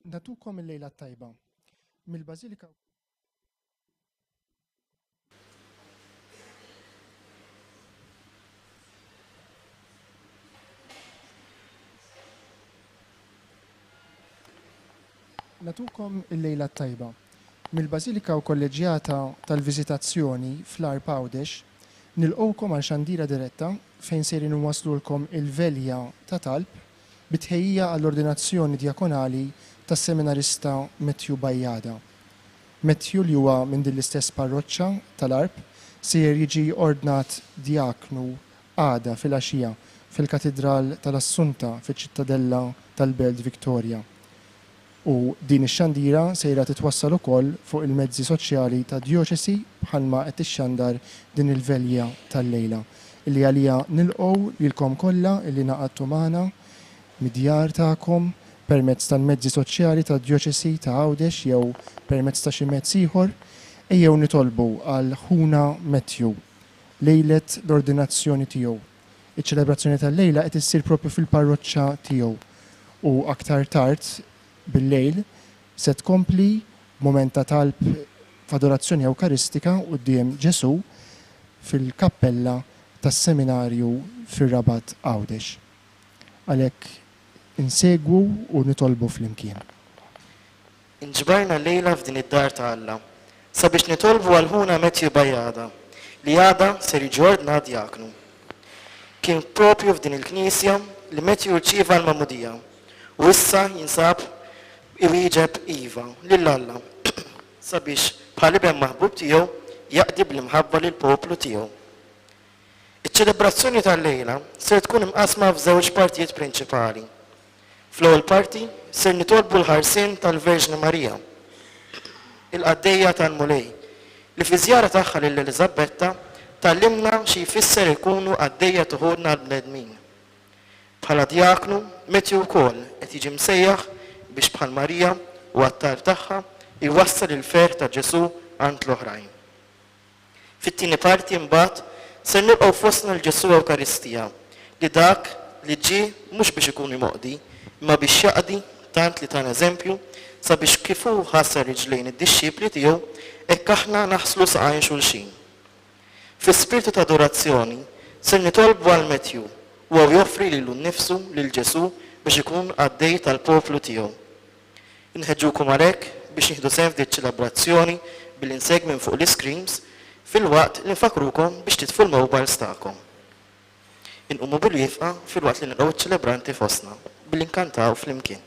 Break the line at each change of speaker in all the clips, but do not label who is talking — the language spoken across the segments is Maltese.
Natukom il-lejla tajba. Mill-Bażilika Natukom il-lejla tajba. Mill-Bażilika u Kolleġjata tal-Viżitazzjoni fl-Arp Għawdex nilqgħukom għal xandira diretta fejn sejrin nwaslulkom il-velja ta' talb bitħejjija għall-ordinazzjoni djakonali tas-seminarista Matthew Bajjada. Matthew li huwa minn din l-istess parroċċa tal-Arp sejjer jiġi ordnat djaknu għada fil-għaxija fil-Katedral tal-Assunta fiċ-Ċittadella tal-Belt Victoria. U din ix-xandira sejra titwassal ukoll fuq il-mezzi soċjali ta' djoċesi bħalma qed tixxandar din il-velja tal-lejla. Illi għalija nilqgħu lilkom kollha illi naqadtu magħna mid-djar tagħkom permezz tal-mezzi soċjali ta' djoċesi ta' Għawdex jew permezz ta' xi mezz ieħor ejjew nitolbu għal ħuna Matthew lejlet l-ordinazzjoni tiegħu. Iċ-ċelebrazzjoni tal-lejla qed issir proprju fil-parroċċa tiegħu u aktar tard bil-lejl se tkompli moment ta' talb f'adorazzjoni Ewkaristika quddiem Ġesu fil-kappella tas-seminarju fir-Rabat Għawdex. Għalhekk insegwu u nitolbu flimkien.
Inġbarna lejla f'din id-dar ta' Alla sabiex nitolbu għal ħuna Matthew Bajjada li għada ser jiġi ordnat djaknu. Kien propju f'din il-Knisja li Matthew rċieva l-Magħmudija u issa jinsab iwieġeb iva lill-Alla sabiex bħal-ibn maħbub tiegħu jaqdi bl-imħabba lill-poplu tiegħu. Iċ-ċelebrazzjoni tal-lejla ser tkun imqasma f'żewġ partijiet prinċipali. Fl-ewwel parti ser nitolbu l-ħarsien tal-Verġni Marija, il-qaddejja tal-Mulej, li fi żjara tagħha lil Eliżabetta tallimna xi jfisser ikunu qaddejja tuħudna l-bnedmin. Bħala djaknu Matthew ukoll qed jiġi msejjaħ biex bħal Marija u għat-talb tagħha iwassal il-fer ta' Ġesu għand l-oħrajn. Fit-tieni parti mbagħad ser nilqgħu fostna l-Ġesu Ewkaristija li dak li ġie mhux biex ikun imoqdi, imma biex jaqdi tant li tan eżempju sabiex kif hu ħassar riġlejn id-dixxipli tiegħu hekk aħna naħslu saqajn xulxin. Fi-spiritu ta' adorazzjoni ser nitolbu għal Matthew u joffri lilu nnifsu lil Ġesu biex ikun għaddej tal-poplu tiegħu. Inħeġġukom għalhekk biex nieħdu sehem f'din ċelebrazzjoni billi nsegg minn fuq l-iscreens fil-waqt li nfakrukom biex titfu l-mobiles tagħkom. Inqumu bil-wieqfa fil-waqt li nilqgħu ċ-ċelebranti fostna billi nkantaw flimkien.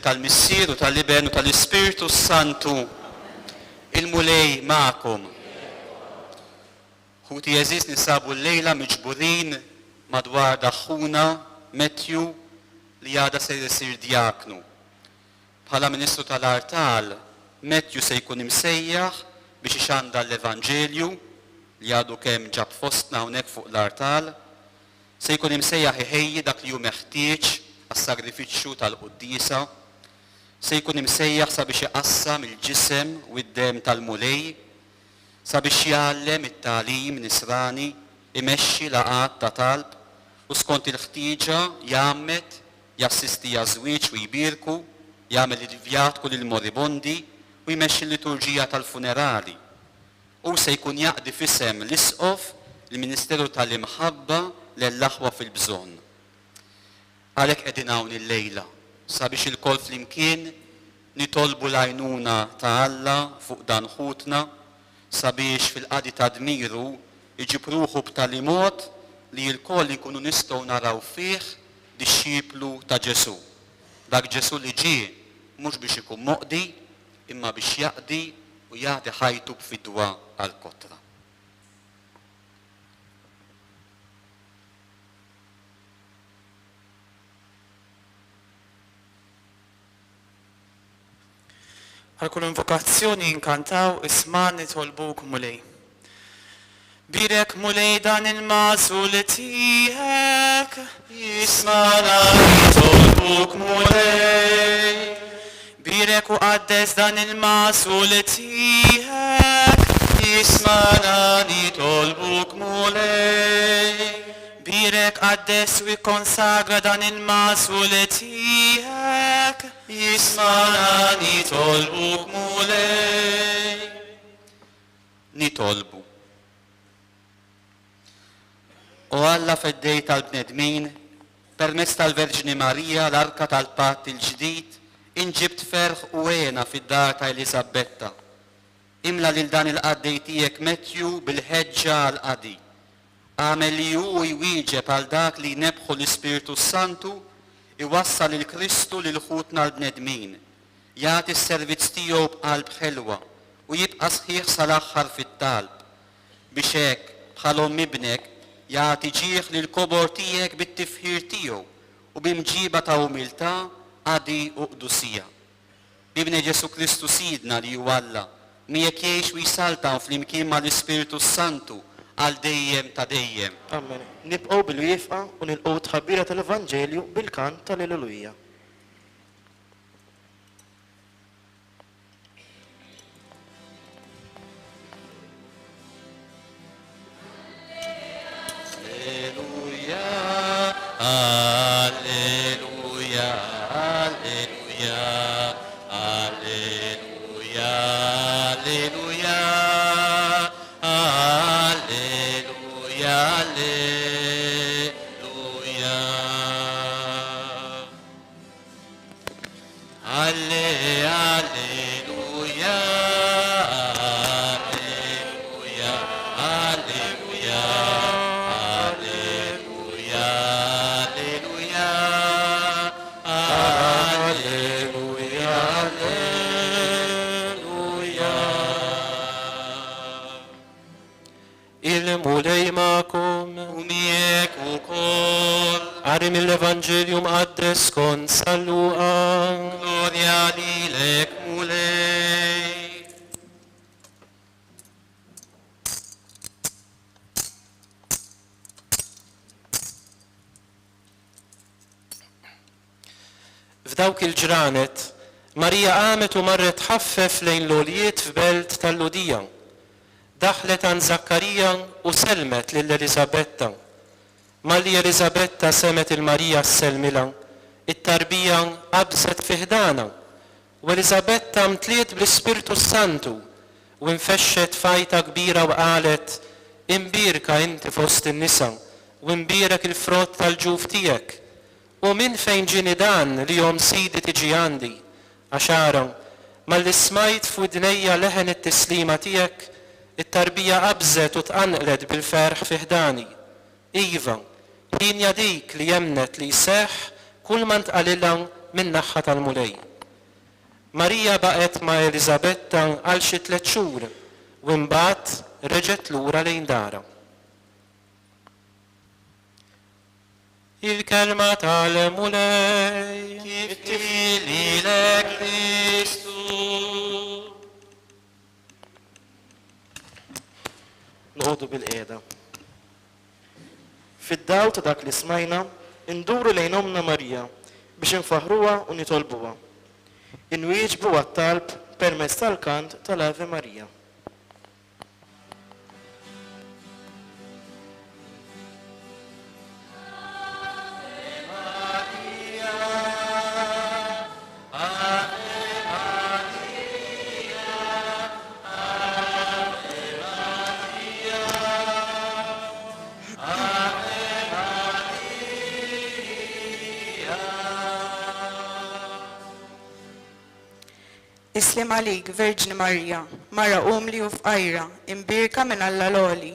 Tal-Missieru, tal-Iben u tal-Ispiritu Santu, il-mulej ma'kom. Ħuti jeżis nisabu l-lejla miġburin madwar daħħuna Matthew li għada se jsir djaknu. Bħala Ministru tal-Artal, Matthew se jkun imsejjaħ biex ixanda l-Evanġelju li għadu kemm ġab fostna hawnhekk fuq l-Artal, se jkun imsejjaħ iħejji dak li hu meħtieġ għas-sagrifiċċju tal-Qudiesa, se jkun imsejjaħ sabiex iqassam il-ġisem u d-dem tal-mulej, sabiex jgħallem it-tagħlim nisrani imexxi laqgħat ta' talb u skont il-ħtieġa jagħmmet jassisti żwieġ u jbierku, jagħmel il-vjatku lil moribondi u jmexxi l-liturġija tal-funerali. U se jkun jaqdi f'isem l-isqof il-Ministeru tal-Imħabba lill-aħwa fil-bżonn. Għalhekk qegħdin hawn il-lejla sabiex il-kol flimkien nitolbu l-għajnuna ta' Alla fuq dan ħutna sabiex fil-qadi ta' dmiru iġib ruħu b'tali mod li l-koll ikunu nistgħu naraw fih dixxiplu ta' Ġesu. Dak Ġesu li ġie mhux biex ikun moqdi imma biex jaqdi u jagħti ħajtu b'fidwa għall-kotra.
Għal kull invokazzjoni inkantaw isma' nitolbuk mulej. Birek mulej dan il-mażul tiegħek, jismana nitolbuk mulej. Birek u qaddes dan il-mażul tiegħek, jismana nitolbuk mulej. Birek qaddes u jikkonsagra dan il-mażul tiegħek, jismana nitolbuk mulej.
Nitolbu. U Alla fid-dej tal-bnedmin, permezz tal-Verġni Marija l-arka tal-patt il-ġdid, inġibt ferħ u għena fid-dar ta' Elisabetta. Imla lil dan il-qaddej tiegħek Metju bil-ħeġġa għal-qadi. Għamel li hu jwieġeb għal dak li nebħu l-Ispiritu Santu iwassal il-Kristu lil ħutna l-bnedmin. Jagħti s-servizz tiegħu b'qalb ħelwa u jibqa' sħiħ sal-aħħar fit-talb. Biex hekk bħalhom ibnek jagħti ġieħ lil kobor tiegħek bit-tifħir tiegħu u bimġiba ta' umiltà qadi u qdusija. Bibne Ġesu Kristu Sidna li hu Alla, miegħek jgħix u jsaltaw flimkien mal-Ispiritu Santu għal dejjem ta' dejjem.
Amen. Nibqgħu bil-wieqfa u nilqgħu tħabbira tal-Evanġelju bil-kant tal-Alleluja.
Alleluia, alleluia, alleluia, alleluia, alleluia, alleluia. Alleluia, alleluia, alleluia.
Il-mulej ma'kom
U miegħek ukoll.
għarim il-Evanġeljum għaddes kon Luqa.
Glorja lilek mulej.
F'dawk il-ġranet, Marija qamet u marret ħaffef lejn l-oljiet f'belt tal-Ludija. Daħlet għand Zakkarija u selmet lill-Elisabetta. Malli Elisabetta semet il-Marija s-selmila, it-tarbija qabżet fiħdana. U Elisabetta mtliet bl-Ispirtu Santu u nfexxet fajta kbira u qalet: imbirka inti fost in-nisa u imbirek il-frott tal-ġuf tiegħek. U minn fejn ġini dan li jom sidi tiġi għandi, għaxara, malli smajt f'widnejja leħen it-tislima tiegħek, it-tarbija qabżet u tqanqlet bil-ferħ fiħdani. Iva, jien dik li jemnet li jseħħ kull ma ntqalilha minn naħa tal-mulej. Marija baqgħet ma' Elisabetta għal xi 3 xhur u mbagħad reġgħet lura lejn dara. Il-kelma tal-mulej
Kif lilek Kristu.
Noqogħdu bil-qiegħda. Fid-dawl ta' dak li smajna, induru lejn Omna Marija biex infaħruha u nitolbuha. Inwieġbu għat-talb permezz tal-kant tal-Ave Marija.
Islim għalik, Verġni Marja, mara umli u f'qajra, imbirka minn Alla l-oli.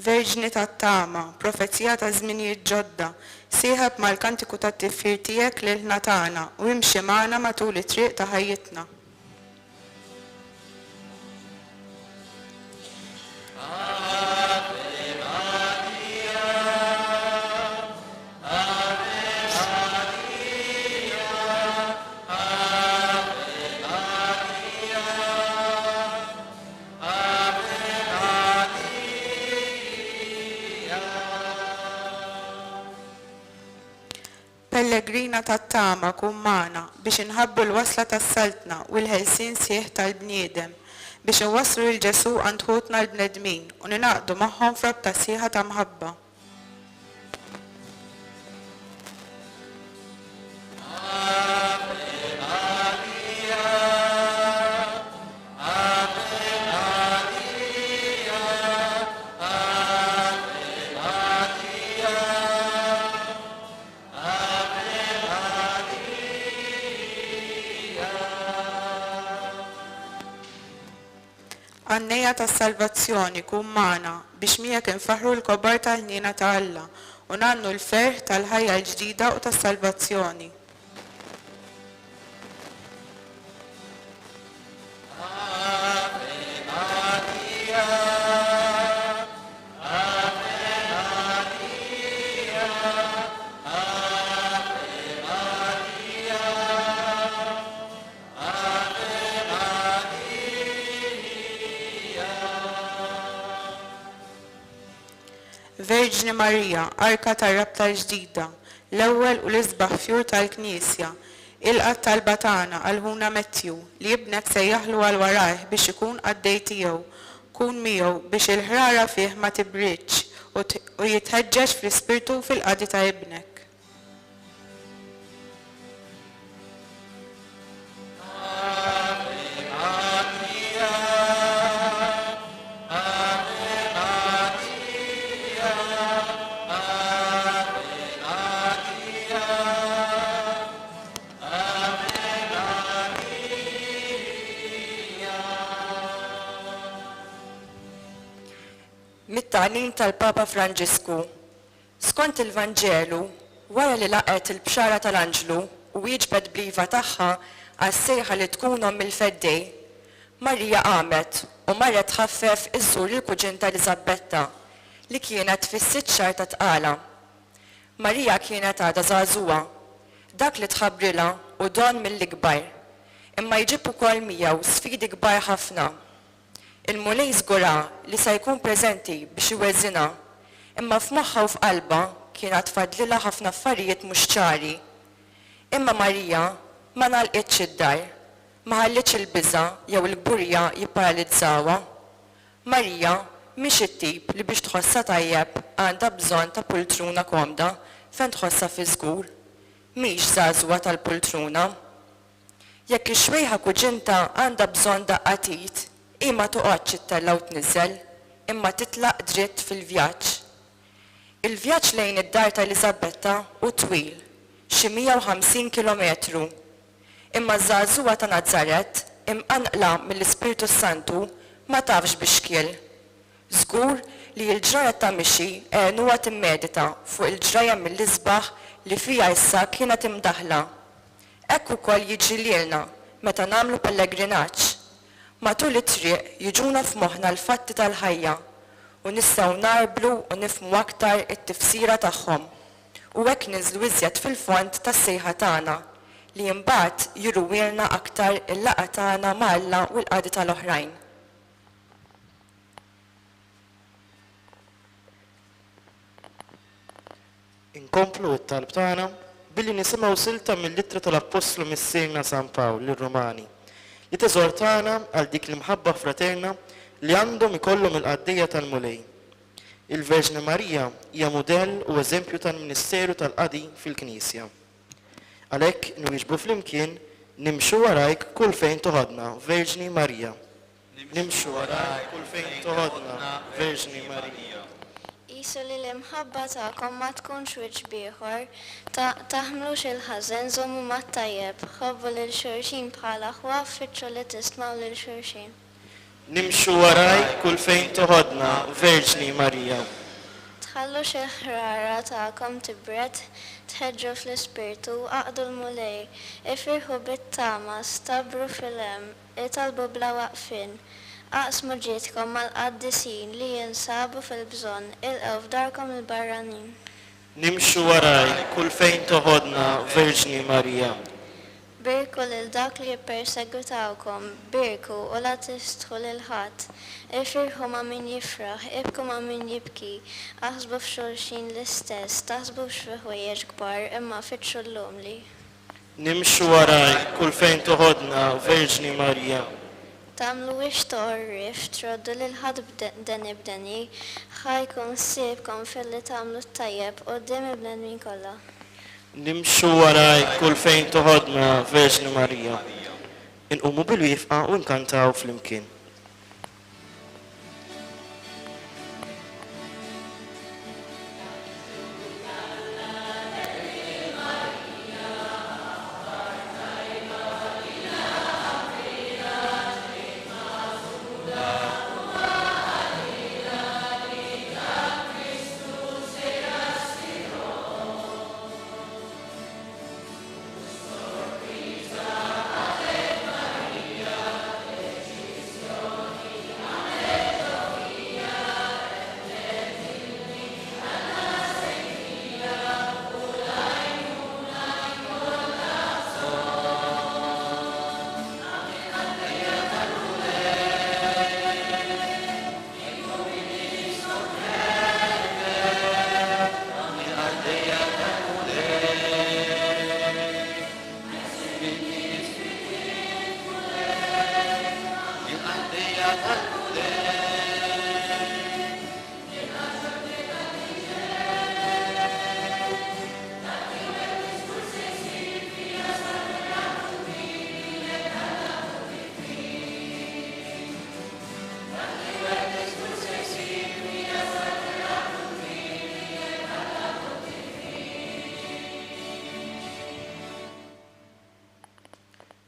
Verġni tat-tama, profezija ta' żminijiet ġodda, sieħab mal-kantiku tat-tifħir tiegħek lilna tagħna u imxi magħna matul it-triq ta' ħajjitna. Pellegrina tat-tama kun magħna biex inħabbu l-wasla tas-saltna u l-ħelsien sieħ tal-bniedem biex iwasslu lil Ġesu għand ħutna l-bnedmin u ninaqdu magħhom f'rabta sieħa ta' mħabba. Għannejja tas-salvazzjoni kun magħna biex miegħek infaħru l-kobbar tal-ħniena ta' Alla u nagħmlu l-ferħ tal-ħajja l-ġdida u tas-salvazzjoni. Verġni Marija, arka tar-rabta l-ġdida, l-ewwel u l-isbaħ fjur tal-Knisja, ilqat talba tagħna għal-ħuna Mettju li jibnek se jaħlu għal warajh biex ikun għaddej tiegħu, kun miegħu biex il-ħrara fih ma tibridx u jitħeġġeġ fl-ispirtu fil-qadi ta' ibnek.
Mit-tagħlim tal-Papa Franġisku. Skont il-Vanġelu, wara li laqet il-bxara tal-Anġlu u jiġbed bliva tagħha għas-sejħa li tkun omm il-feddej, Marija qamet u marret tħaffef iżżur il-kuġin ta' Elisabetta li kienet fis-sitt xahar ta' tqala. Marija kienet għadha żagħżugħa, dak li tħabbrilha u don mill-ikbar, imma jġib ukoll miegħu sfidi kbar ħafna. Il-mulej żgura li se jkun preżenti biex iweżżinha, imma f'moħħha u f'qalbha kienet tfadlilha ħafna affarijiet mhux ċari. Imma Marija ma nagħlqitx id-dar, ma ħallitx il-biża' jew il-gburja jipparalizzawha. Marija mhix it-tip li biex tħossha tajjeb għandha bżonn ta' pultruna komda fejn tħossha fi żgur. Mhix żagħżugħa tal-pultruna. Jekk ix-xwejħa kuġinta għandha bżonn daqqatit, ma toqgħodx ittella u tniżel, imma titlaq dritt fil-vjaġġ. Il-vjaġġ lejn id-dar ta' Elisabetta hu twil, xi 150 kilometru. Imma żagħżugħa ta' Nażaret, imqanqla mill-Ispiritu Santu, ma tafx bixkiel. Żgur li l-ġranet ta' mixi għenuha timmedita fuq il-ġraja mill-isbaħ li fiha issa kienet imdaħla. Hekk ukoll jiġri lilna meta nagħmlu pellegrinaġġ. Matul it-triq jiġuna f'moħħna l-fatti tal-ħajja u nistgħu narblu u nifhmu aktar it-tifsira tagħhom. U hekk ninżlu iżjed fil-fond tas-sejħa tagħna li mbagħad jurwilna aktar il-laqgħa tagħna ma' Alla u l-qagħdi tal-oħrajn.
Inkomplu t-talb tagħna billi nisimgħu silta mill-littra tal-Apostlu mis-Sirna San Pawl lir-Rumani li teżortana għal dik l-imħabba fraterna li għandhom ikollhom il-qaddija tal-mulej. Il-Verġni Marija hija mudell u eżempju tal-Ministeru tal-Qadi fil-Knisja. Għalhekk nwieġbu flimkien nimxu warajk kull fejn toħodna, Verġni Marija. Nimxu warajk kull fejn toħodna, Verġni Marija.
Isu li l-imħabba ta'kom ma tkunx wiċċ bieħor, taħmlux il-ħażen żommu mat-tajjeb, ħobbu lil xulxin bħala ħwa fitxu li tismaw lil xulxin.
Nimxu warajk kull fejn toħodna, Verġni Marija.
Tħallux il-ħrara ta'kom tibret, tħeġġu fl-ispirtu, aqdu l-mulej, ifirħu bit-tama, stabru fil-em, italbu bla waqfin. Aqsmu ġietkom mal-qaddisin li jinsabu fil-bżonn, ilqgħu f'darkom il-barranin.
Nimxu warajk kull fejn toħodna, Verġni Marija.
Birku lil dak li jippersegutawkom, birku u la tistħu lil ħadd. Ifirħu ma' min jifraħ, ibku ma' min jibki, aħsbu f'xulxin l-istess, taħsbux fi ħwejjeġ kbar imma fitxu l-lumli.
Nimxu warajk kull fejn toħodna, Verġni Marija.
Tamlu wix toqrif, troddu lil ħadd deni b'deni, ħajkun sibkom fil-li tamlu t-tajjeb u d-dim ibnedmin kollha.
Nimxu warajk kull fejn toħodna, Verġni Marija. Inqumu bil-wifqa u nkantaw flimkien.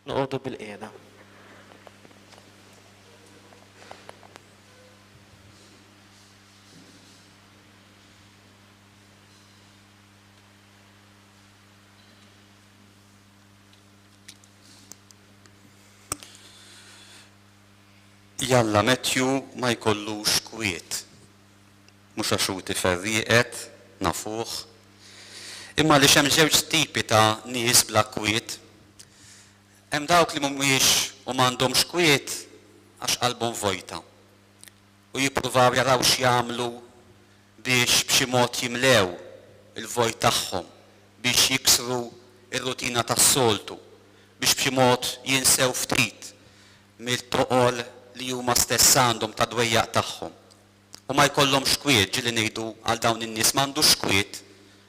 Noqogħdu bil-qiegħda.
Jalla Matthew ma jkollux kwiet. Mhux għax hu tiferrieqet, nafuh. Imma li hemm żewġ tipi ta' nies bla kwiet. Hemm dawk li mhumiex u m'għandhomx kwiet għax qalbhom vojta. U jippruvaw jaraw x'jagħmlu biex b'xi mod jimlew il-vojt tagħhom, biex jiksru ir-rutina tas-soltu, biex b'xi mod jinsew ftit mill-toqol li huma stess għandhom ta' dwejjaq tagħhom. U ma jkollhomx kwiet ġieli ngħidu għal dawn in-nies m'għandux kwiet,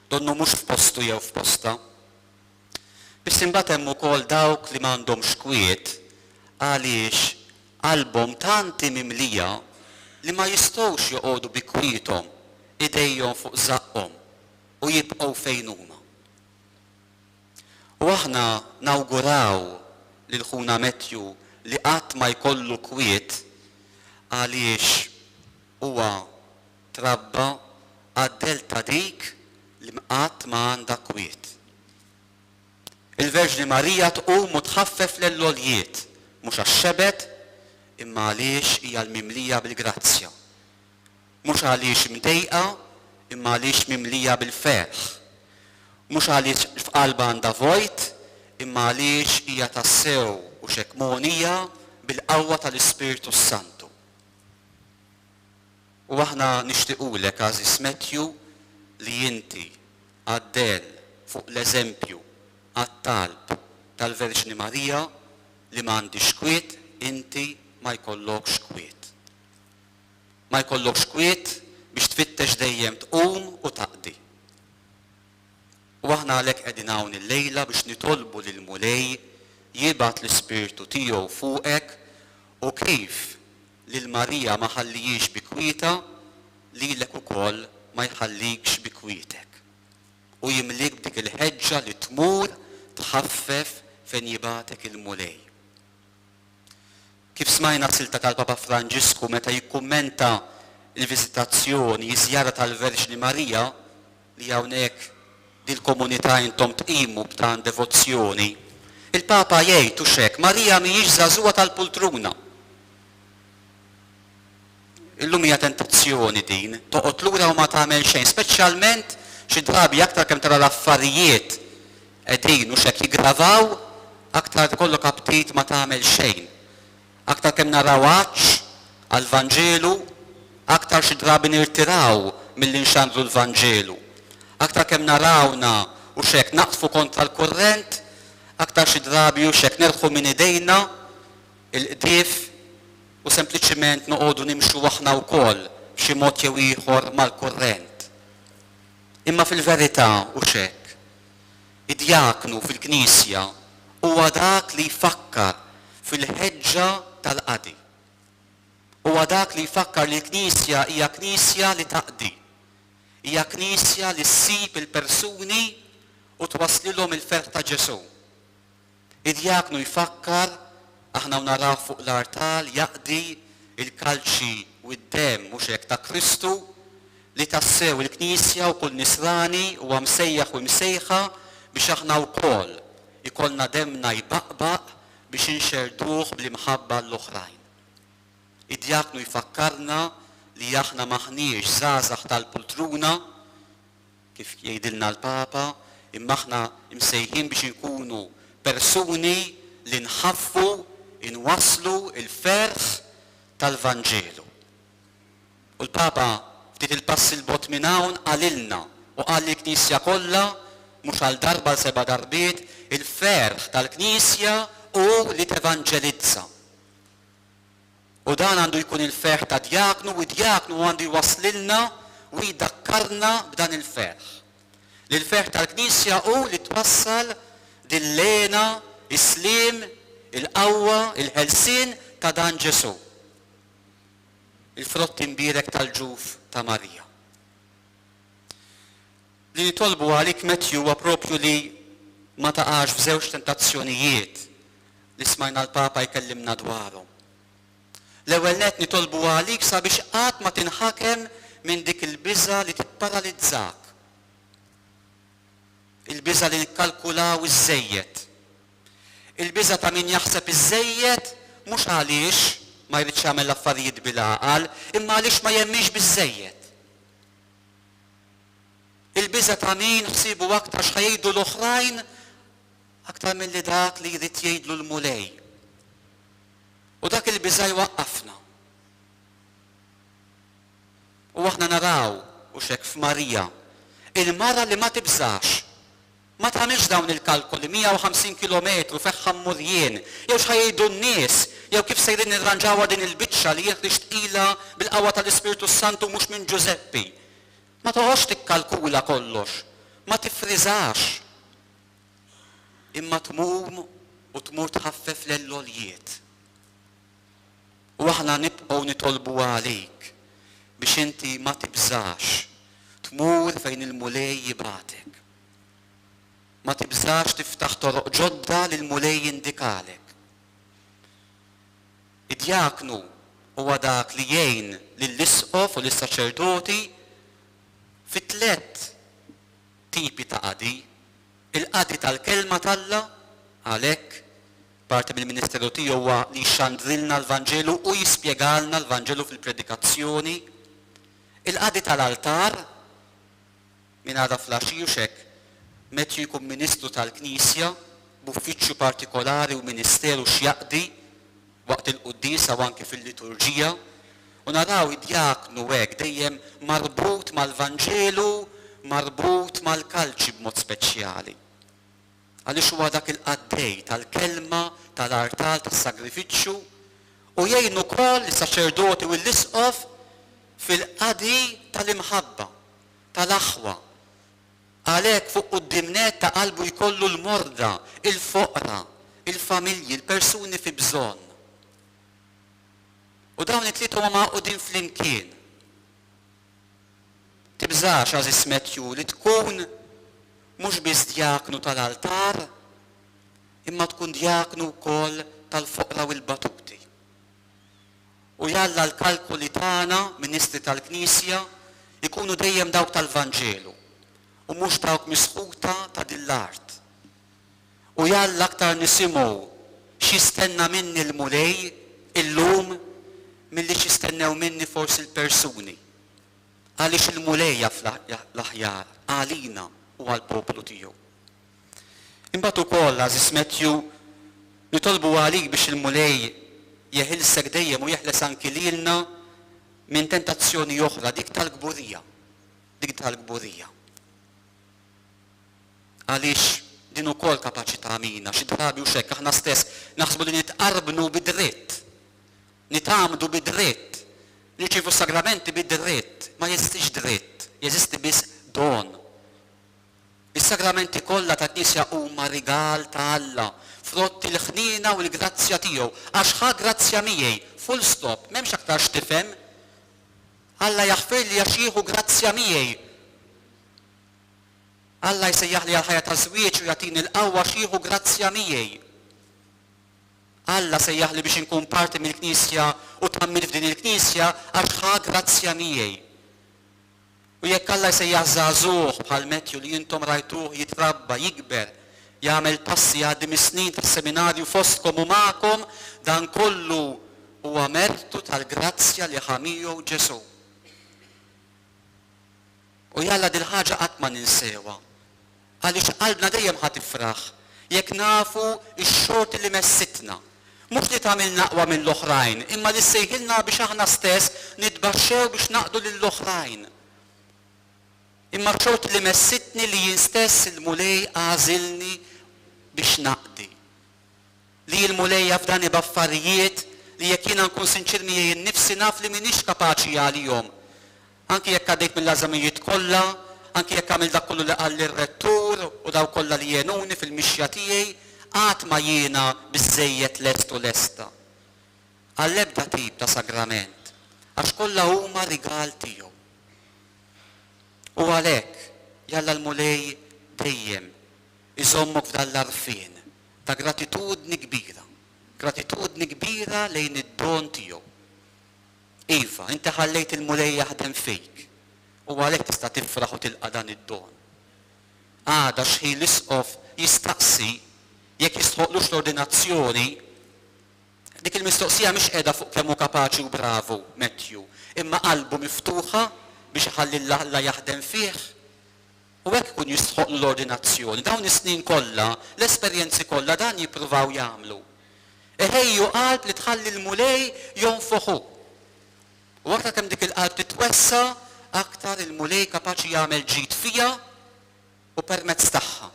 donnu mhux f'postu jew f'posta. Biss imbagħad hemm ukoll dawk li m'għandhomx kwiet għaliex qalbhom tant mimlija li ma jistgħux joqogħdu bi kwietom idejhom fuq żaqhom u jibqgħu fejn huma. U aħna nawguraw lil ħuna Matthew li qatt ma jkollu kwiet għaliex huwa trabba għaddel ta' dik li qatt ma għandha kwiet. Il-Verġni Marija tqum u tħaffef l-għoljiet, mhux għax-xebed imma għaliex hija l-mimlija bil-grazzja. Mhux għaliex mdejqa imma għaliex mimlija bil-ferħ. Mhux għaliex f'qalba għandha vojt imma għaliex hija tassew u xekmonija bil-qawwa tal-Ispiritu Santu. U aħna nixtiequlek Għażiż Matthew li inti għaddel fuq l-eżempju għat-talb tal-Verġni Marija li m'għandix kwiet inti ma jkollokx kwiet. ma jkollokx kwiet biex tfittex dejjem tqum u taqdi. U aħna għalhekk qegħdin hawn illejla biex nitolbu lil Mulej jibgħat l-Ispirtu tiegħu fuqek u kif lil Marija ma ħallijiex bi kwieta lilek ukoll ma jħallikx bi kwietek. U jimlik b'dik il-ħeġġa li tmur tħaffef fejn jibgħatek il-Mulej. Kif smajna silta tal-Papa Franġisku meta jikkummenta il-viżitazzjoni, jiżjara tal-Verġni Marija li hawnhekk dil-komunità intom tqimu b'dan devozzjoni, il-Papa jgħid u xek, Marija mhijiex żagħżugħa tal-pultruna. Illum hija tentazzjoni din, toqgħod lura u ma tagħmel xejn, speċjalment xi drabi aktar kemm tara l-affarijiet qegħdin u xek jiggravaw, aktar tkollok aptit ma tagħmel xejn. Aktar kemm naraw għaġġ għall-Vanġelu, aktar xi drabi nirtiraw milli nxandru l-Vanġelu. Aktar kemm narawna u xek naqtfu kontra l-kurrent, aktar xi drabi u xek nerħu minn idejna il-qdief u sempliċiment noqogħdu nimxu aħna wkoll b'xi mod jew ieħor mal-kurrent. Imma fil-verità u xek, id-djaknu fil-Knisja huwa dak li jfakkar fil-ħeġġa tal-qadi. Huwa dak li jfakkar li l-Knisja hija Knisja li taqdi. Hija Knisja li ssib il-persuni u twaslilhom il-ferħ ta' Ġesu. Id-djaknu jfakkar aħna naraw fuq l-artal jaqdi il-kalċi u d-dem mhux hekk ta' Kristu li tassew il-Knisja u kull nisrani huwa msejjaħ u msejħa biex aħna wkoll ikollna demna jbaqbaq biex inxerduh bl-imħabba l-oħrajn. Id-djaknu jfakkarna li aħna maħniex żgħażagħ tal-pultruna, kif jgħidilna l-Papa, imma aħna msejħin biex inkunu persuni li nħaffu, inwasslu il-ferħ tal-Vanġelu. U l-Papa ftit il-pass il-bot minn hawn qalilna u qal li l-Knisja kollha mhux għal darba l 7 darbiet il-ferħ tal-Knisja u li tevanġelizza. U dan għandu jkun il-ferħ ta' djaknu u djaknu għandu jwaslilna u jiddakkarna b'dan il-ferħ. L-ferħ tal-Knisja u li twassal dil-lena, is-slim, il-qawwa, il-ħelsien ta' dan Ġesu. Il-frott imbierek tal-ġuf ta' Marija. Li nitolbu għalik Matthew huwa propju li ma taqax f'żewġ tentazzjonijiet li smajna l-Papa jkellimna dwarhom. L-ewwel nett nitolbu għalik sabiex qatt ma tinħakem minn dik il-biża li tipparalizzak. Il-biża li nikkalkulaw iż-żejjed. Il-biża ta' min jaħseb iż-żejjed mhux għaliex ma jridx jagħmel l-affarijiet bil-għaqal, imma għaliex ma jemmix biż-żejjed. Il-biża ta' min ħsibu aktar x'ħajjgħidu l-oħrajn aktar milli dak li jrid jgħidlu l-Mulej. U dak il-biża jwaqqafna. U aħna naraw u xek f'Marija, il-mara li ma tibżax, ma tagħmilx dawn il-kalkoli 150 kilometru feħħam murjien, jew x'ħajjgħidu n-nies, jew kif sejrin nirranġawha din il-biċċa li jekk tqila bil-qawwa tal-Ispiritu Santu mhux minn Giuseppi. Ma toħodx tikkalkula kollox, ma tifriżax. Imma tmur tħaffef l-għoljiet. U aħna nibqgħu nitolbu għalik biex inti ma tibżax, tmur fejn il-Mulej jibgħatek. Ma tibżax tiftaħ toroq ġodda li l-Mulej jindikalek. Id-djaknu huwa dak li jgħin lill-isqof u lis-saċerdoti fi 3 tipi ta' qadi. Il-qadi tal-kelma talla għalhekk parti mill-Ministeru tiegħu huwa li jxandrilna l-Vanġelu u jispjegalna l-Vanġelu fil-predikazzjoni. Il-qadi tal-altar minn għada flaxiju xek Matthew jkun Ministru tal-Knisja b'uffiċċju partikolari u ministeru x'jaqdi waqt il-qudiesa u anke fil-liturġija u naraw id-djaknu hekk dejjem marbut mal-Vanġelu, marbut mal-kalċi b'mod speċjali. Għaliex huwa dak il-qaddej tal-kelma, tal-artal, tas-sagrifiċċju u jgħin ukoll is-saċerdoti u l-isqof fil-qadi tal-imħabba, tal-aħwa. Għalhekk fuq quddiem-net ta' qalbu jkollu l-morda, il-foqra, il-familji, il-persuni fi bżonn. U dawn it-tliet huma maqudin flimkien. Tibżax għażis Matthew li tkun mhux biss djaknu tal-altar, imma tkun djaknu wkoll tal-foqra u l-batuti. U jalla l-kalkuli tagħna, ministri tal-Knisja, ikunu dejjem dawk tal-Vanġelu u mhux dawk misħuta ta' din l-art. U jalla aktar nisimgħu x'jistenna minni l-mulej illum milli x'jistennew minni forsi l-persuni. Għaliex il-mulejja fl-aħjar għalina u għall-poplu tiegħu. Imbagħad ukoll għażis Matthew nitolbu għalik biex il-mulej jeħilsek dejjem u jeħles anki lilna minn tentazzjoni oħra, dik tal-gburija. Dik tal-gburija. Għaliex din ukoll kapaċità mina, xi drabi u xekk aħna stess naħsbu li nitqarbnu bid-dritt. Nitgħamdu bid-dritt. Nirċievu sagramenti bid-dritt, ma jeżistix dritt, jeżisti biss don. Is-sagramenti kollha tat-Knisja huma rigal ta' Alla, frotti l-ħnina u l-grazzja tiegħu, għax ħa grazzja miegħi, full stop, m'hemmx aktar x'tifhem. Alla jaħfir li għax jieħu grazzja miegħi. Alla jsejjaħ li għal-ħajja ta' żwieġ u jagħtini l-qawwa għax jieħu grazzja miegħi. Alla sejjaħ li biex inkun parti mill-Knisja u tammil f'din il-Knisja għax ħa grazzja miegħi. U jekk Alla jsejjaħ żagħżugħ bħal Matthew li intom rajtuh jitrabba, jikber, jagħmel passi għaddim is-snin tas-seminarju fostkom u magħkom, dan kollu huwa mertu tal-grazzja li ħamiju Ġesu. U jalla dil ħaġa qatt ma ninsewha. Għaliex qalbna dejjem ħadd ifraħ jekk nafu x-xogħol li messitna. Mhux li tagħmilna aqwa mill-oħrajn, imma li ssejħilna biex aħna stess nitbaxxew biex naqdu lill-oħrajn. Imma xogħol li messitni li jien stess il-mulej għażilni biex naqdi. Li l-mulej jafdani b'affarijiet li jekk jiena nkun sinċir miegħi nnifsi naf li m'iniex kapaċi għalihom. Anki jekk għaddejt mill-għażamijiet kollha, anki jekk għamil dak kollu li qal ir-rettur u daw kollha li jenuni fil-mixja tiegħi, qatt ma jiena biżżejjed lest u lesta. Għall-ebda tip ta' sagrament, għax kollha huma rigal tiegħu. U għalhekk jalla l-mulej dejjem iżommok f'dan l-arfien ta' gratitudni kbira lejn id-don tiegħu. Iva, inti ħallejt il-mulej jaħdem fik u għalhekk tista' tifraħ u tilqa' dan id-don. Għada xħil isqof jistaqsi jekk jistħoqlux l-ordinazzjoni, dik il-mistoqsija mhix qiegħda fuq kemm hu kapaċi u bravu Matthew, imma qalbu miftuħa biex iħalli Alla jaħdem fih. U hekk ikun jistħoqlu l-ordinazzjoni. Dawn is-snin kollha, l-esperjenzi kollha dan jippruvaw jagħmlu. Iħejju qalb li tħalli l-mulej jonfoħu. U aktar kemm dik il-qalb titwessa, aktar il-mulej kapaċi jagħmel ġid fija u permezz tagħha.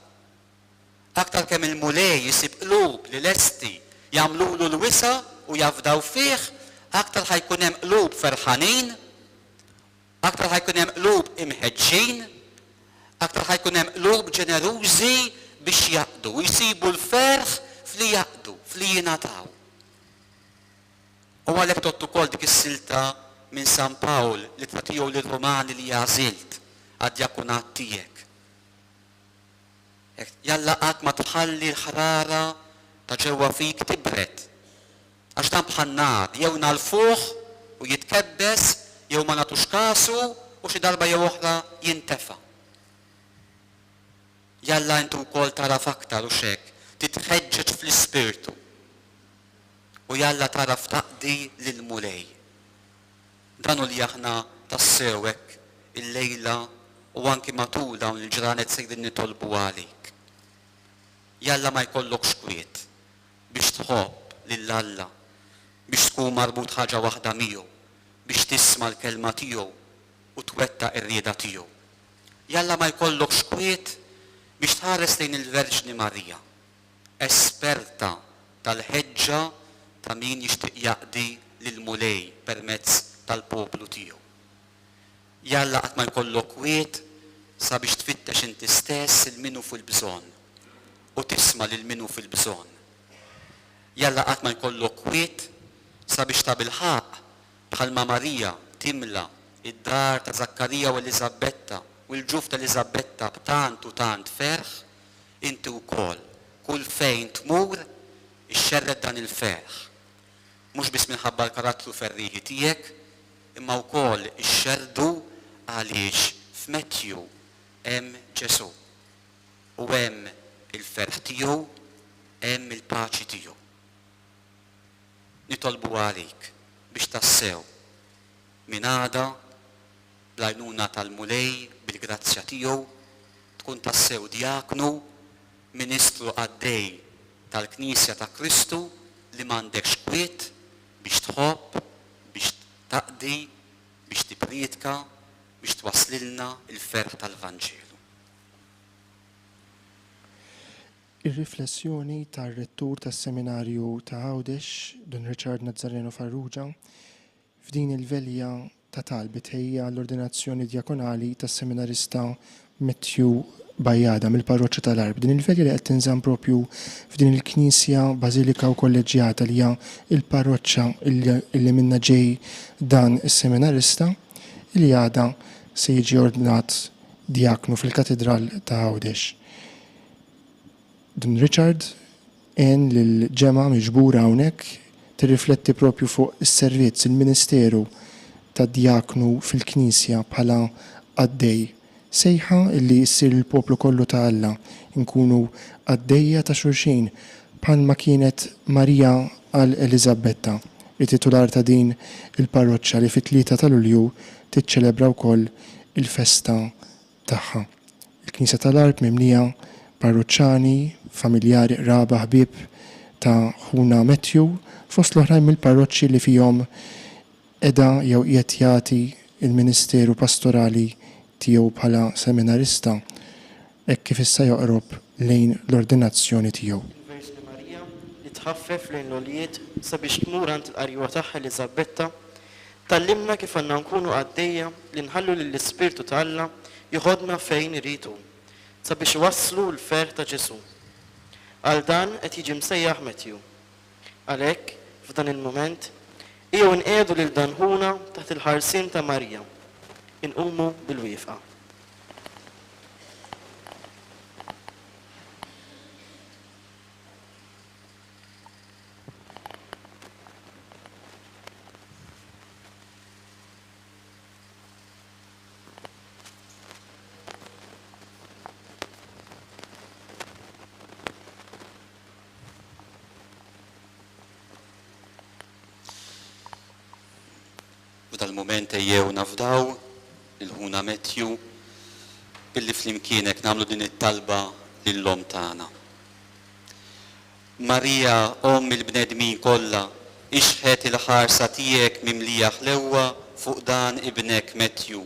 Aktar kemm il-mulej jisib qlub li lesti jagħmlulu l-wisa u jafdaw fih, aktar ħajkun hemm qlub ferħanin, aktar ħajkun hemm qlub imħeġġin, aktar ħajkun hemm qlub ġenerużi biex jaqdu u jsibu l-ferħ fli jaqdu, fli jingħataw. U għalhekk tott ukoll dik is-silta minn San Pawl li tagħtihu lir-Rumani li għażilt għad-djakunat tiegħek. Jalla qatt ma tħalli l-ħrara ta' ġewwa fik tibret. Għax dan bħal nar jew nagħlfuh u jitkebbes jew ma nagħtux kasu u xi darba jew oħra jintefa'. Jalla intu wkoll taraf aktar u xek, titħeġġeġ fl-ispirtu. U jalla taraf taqdi lill-mulej. Dan u li aħna tassewek il-lejla u anki matul dawn il-ġranet sejrin nitolbu għalik. Jalla ma jkollokx kwiet biex tħobb lill-Alla, biex tkun marbut ħaġa waħda miegħu, biex tisma' l-kelma tiegħu u twetta r-rieda tiegħu. Jalla ma jkollokx kwiet biex tħares lejn il-Verġni Marija, esperta tal-ħeġġa ta' min jixtieq jaqdi lill-mulej permezz tal-poplu tiegħu. Jalla qatt ma jkollok wiet sabiex tfittex inti stess il-minu fil-bżonn u tisma' lil minu fil-bżonn. Jalla qatt ma jkollok wiet sabiex ta' bil-ħaq bħalma Marija timla id-dar ta' Zakkarija u Eliżabetta u l-ġuf ta' Eliżabetta b'tant u tant ferħ, inti wkoll kull fejn tmur ixxerred dan il-ferħ. Mhux biss minħabba l-karattru ferriħi tiegħek, imma wkoll ixxerdu għaliex f'Mettju hemm Ġesu u hemm il-ferħ tiegħu, hemm il-paċi tiegħu. Nitolbu għalik biex tassew minn għada bl-għajnuna tal-mulej bil-grazzja tiegħu tkun tassew diaknu, ministru għaddej tal-Knisja ta' Kristu li m'għandekx kwiet biex tħobb, biex taqdi, biex tipriedka, biex twaslilna il-ferħ tal-Vanġelu.
Ir-riflessjoni tar-rettur tas-seminarju ta' Għawdex, Don Richard Nazzareno Farrugia, f'din il-velja ta' talbit ħejja l-ordinazzjoni djakonali tas-seminarista Mettju Bajjada mill-parroċċa tal-Arb. Din il-velja li qed tinżamm propju f'din il-Knisja Bażilika u Kolleġjata li hija il-parroċċa illi minna ġej dan is-seminarista li għada se jiġi ordinat djaknu fil-katedral ta' Għawdex. Don Richard en l-ġema miġbura hawnhekk tirrifletti propju fuq is-servizz, il-ministeru tad djaknu fil-Knisja bħala għaddej. Sejħa illi ssir il-poplu kollu ta' Alla nkunu għaddejja ta' xulxin bħalma kienet Marija għal Eliżabetta, it-titular ta' din il-parroċċa li fit-3 ta' Lulju tiċċelebra wkoll il-festa tagħha. Il-Knisja tal-Arb mimlija parroċċani, familjari, raba, ħbieb ta' ħuna Mettju fost l-oħrajn mill-parroċċi li fihom qiegħda jew qiegħed jagħti il-ministeru pastorali tiegħu bħala seminarista hekk kif issa joqrob lejn l-ordinazzjoni tiegħu.
Il-Verġni Marija li tħaffef lejn l-oljiet sabiex tmur għand il-qarjuwa tagħha Eliżabetta tallimna kif għandna nkunu għaddejja li nħallu lill-Ispirtu ta' Alla joħodna fejn iridu sabiex iwasslu l-ferħ ta' Ġesu. Għal dan qed jiġi msejjaħ Mettju. Għalhekk f'dan il-mument ejjew inqiegħdu lil dan ħuna taħt il-ħarsien ta' Marija. Inqumu bil-wieqfa.
F'dal-mument ejjew nafdaw il-ħuna Mettju billi flimkienek nagħmlu din it-talba lill-Om tagħna. Marija, Omm il-bnedmin kollha, ixħet il-ħarsa tiegħek mimlija ħlewwa fuq dan ibnek Mettju.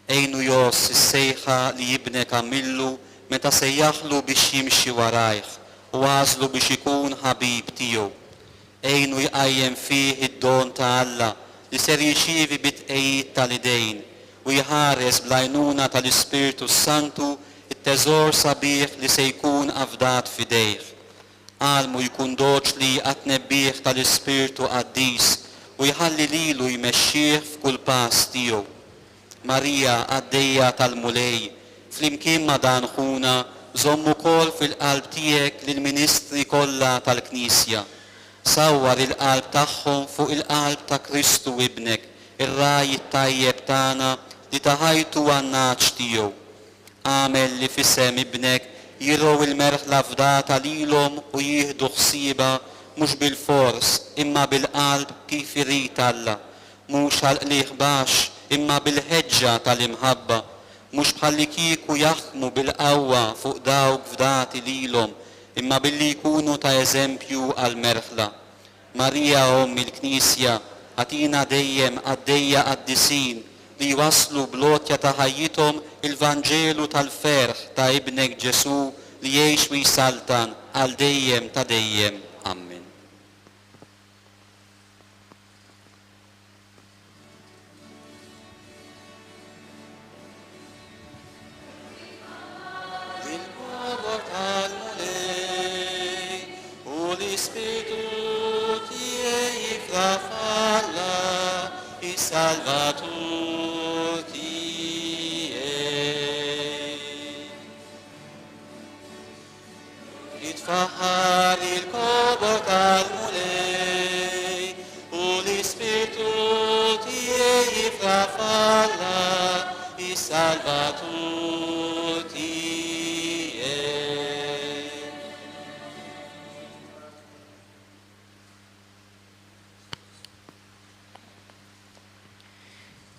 Ejnu jos is-sejħa li ibnek għamillu meta sejjaħlu biex jimxi warajh u għażlu biex ikun ħabib tiegħu. Ejnu jqajjem fih id-don ta' Alla li ser jirċievi bit-tqejjid tal-idejn u jħares bl-għajnuna tal-Ispirtu Santu it-teżor sabiħ li se jkun avdat fidejh. Għalmu jkun doċli għat-nebbieħ tal-Ispirtu Qaddis u jħalli lilu jmexxih f'kull pass tiegħu. Marija għaddejja tal-mulej, flimkien ma' dan ħuna żomm ukoll fil-qalb tiegħek lill-ministri kollha tal-Knisja. Sawwar il-qalb tagħhom fuq il-qalb ta' Kristu ibnek, ir-raj it-tajjeb tagħna li taħajtu għan-naċ tiegħu. Għamel li f'isem ibnek jirgħu il-merħla fdata lilhom u jieħdu ħsieba mhux bil-fors imma bil-qalb kif irid Alla, mhux għal-qlieħ baxx imma bil-ħeġġa tal-imħabba, mhux bħalli kieku jaħdmu bil-qawwa fuq dawk fdati lilhom imma billi jkunu ta' eżempju għal-merħla. Marija Omm il-Knisja għatina dejjem għaddejja qaddisin li jwasslu blotja ta' ħajjithom il-Vanġelu tal-ferħ ta' ibnek Ġesu li jgħix u jsaltan għal dejjem ta' dejjem. Amen. tiei fra falla, i salvatur tiei. Itfahar il-kobor tal-mulej, u l-ispirtu tiei fra falla, i salvatur tiei.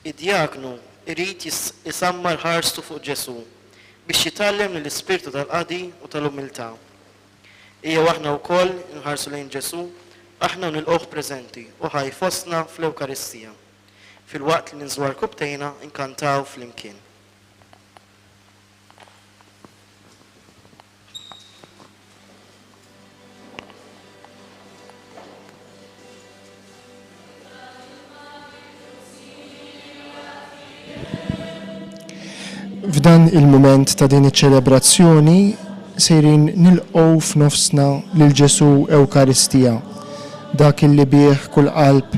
Id-diaknu irrid jisammar ħarstu fuq Ġesu biex jitallem l-ispirtu tal-qadi u tal-umiltà. Ija aħna wkoll nħarsu lejn Ġesu, aħna nilqgħuh preżenti u ħaj fostna fl-Ewkaristija. Fil-waqt li ninżwar kubtejna inkantaw fl-imkien.
F'dan il-moment ta' din iċ-ċelebrazzjoni sejrin nilqgħu f'nofsna lil Ġesu Ewkaristija, dak illi bih kull qalb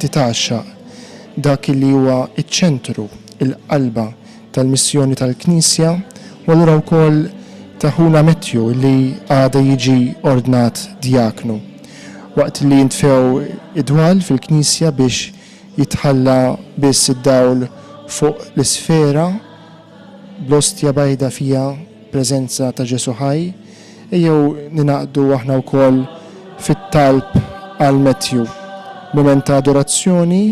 titaxxaq, dak illi huwa iċ-ċentru, il-qalba tal-missjoni tal-Knisja, u allura wkoll ta' Ħuna Mettju li għada jiġi ordnat diaknu. Waqt li jintfew id-dwal fil-Knisja biex jitħalla biss id-dawl fuq l-isfera bl-ostja bajda fija preżenza ta' Ġesu ħaj, ejjew ninaqdu aħna wkoll fit-talb għal Mettju, moment ta' adorazzjoni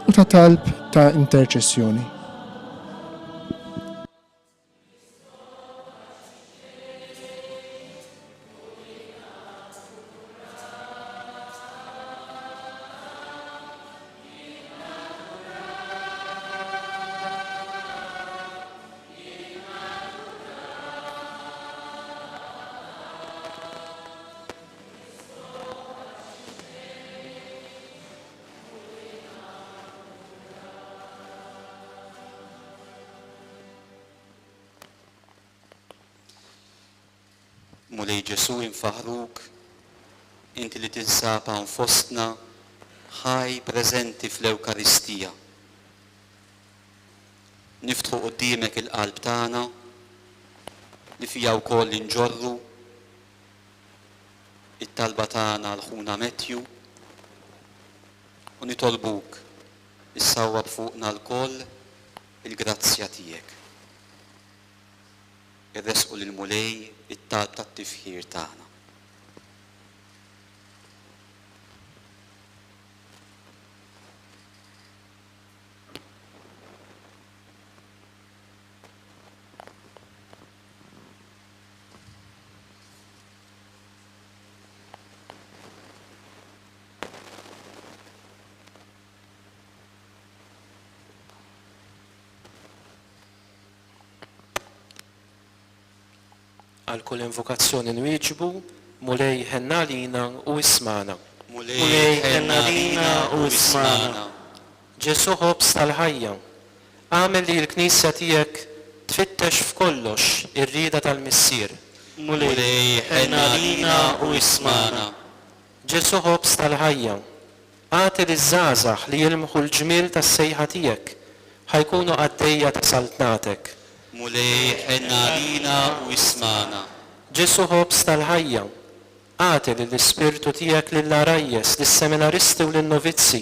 u ta' talb ta' interċessjoni.
Mulej Ġesu infaħruk, inti li tinsab hawn fostna, ħaj preżenti fl-Ewkaristija. Niftħu quddiemek il-qalb tagħna li fija wkoll inġorru it-talba tagħna għal Ħuna Mettju u nitolbuk issawwab fuqna lkoll il-grazzja tiegħek. Irresqu lil mulej it-talb tat-tifħir tagħna.
Għal kull invokazzjoni nwieġbu, mulej ħenna lina u ismana.
Mulej ħenna lina u ismana.
Ġesu ħobs tal-ħajja, għamel li l-Knisja tiegħek tfittex f'kollox ir-rieda tal-missier.
Mulej ħenna lina u ismana.
Ġesu ħobs tal-ħajja, għati liż-żgħażagħ li jilmħu l-ġmiel tas-sejħa tiegħek ħajkunu għaddejja ta' saltnatek.
Mulej ħenna lina u ismana.
Ġesu ħobs tal-ħajja, għati l-ispirtu tiegħek lill-arajjes, lis-seminaristi u lin-novizzi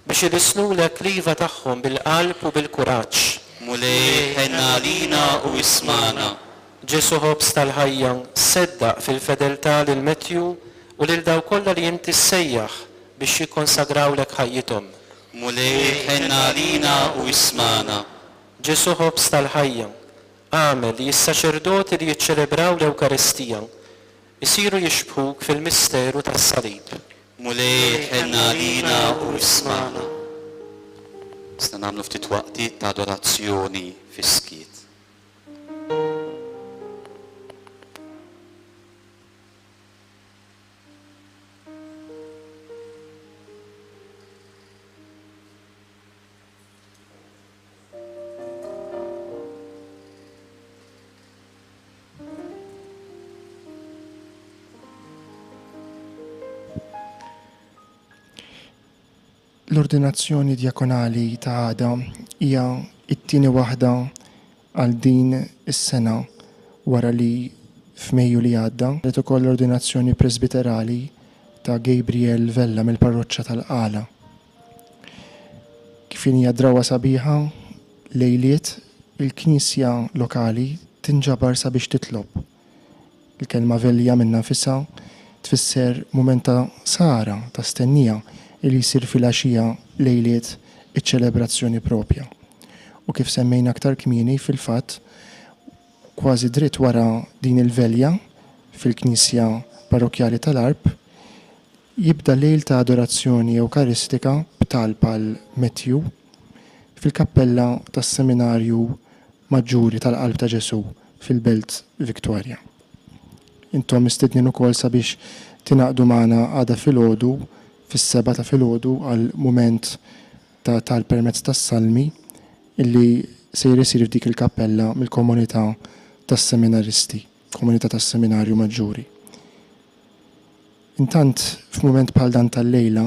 biex ilisnulek liva tagħhom bil-qalb u bil-kuraġġ.
Mulej ħenna lina u ismana.
Ġesu ħobs tal-ħajja, seddaq fil-fedeltà lil Mettju u lil daw kollha li inti ssejjaħ biex jikkonsagrawlek ħajjithom.
Mulej ħenna lina u ismana.
Ġesu ħobs tal-ħajja, għamel li s-saċerdoti li jiċċelebraw l-Ewkaristija isiru jixbħuk fil-misteru tas-salib.
Mulej ħenna lina u ismana. Sta nagħmlu ftit waqtiet ta' adorazzjoni fis-skiet.
L-ordinazzjoni djakonali ta' għada hija it-tieni waħda għal din is-sena wara li f'Mejju li għadda. Rid ukoll l-ordinazzjoni presbiterali ta' Gabriel Vella mill-parroċċa tal-Qala. Kif hija drawwa sabiħa lejliet il-Knisja lokali tinġabar sabiex titlob. Il-kelma Vellija minna nfisha tfisser mument ta' sara ta' stennija li jsir fil-għaxija lejliet iċ-ċelebrazzjoni propja. U kif semmejna aktar kmieni fil-fatt kważi dritt wara din il-velja fil-Knisja Parrokjali tal-Arb jibda lejl ta' adorazzjoni eukaristika b'talba għal Mettju fil-kappella tas-Seminarju Maġġuri tal-Qalb ta' Ġesu fil-Belt Victoria. Intom mistednin ukoll sabiex tingħaqdu magħna għada filgħodu fis-7 ta' filgħodu għal mument ta' tal-permezz tas-salmi illi se jsir f'dik il-kappella mill-komunità tas-seminaristi, komunità tas-Seminarju Maġġuri. Intant f'mument bħal dan tal-lejla,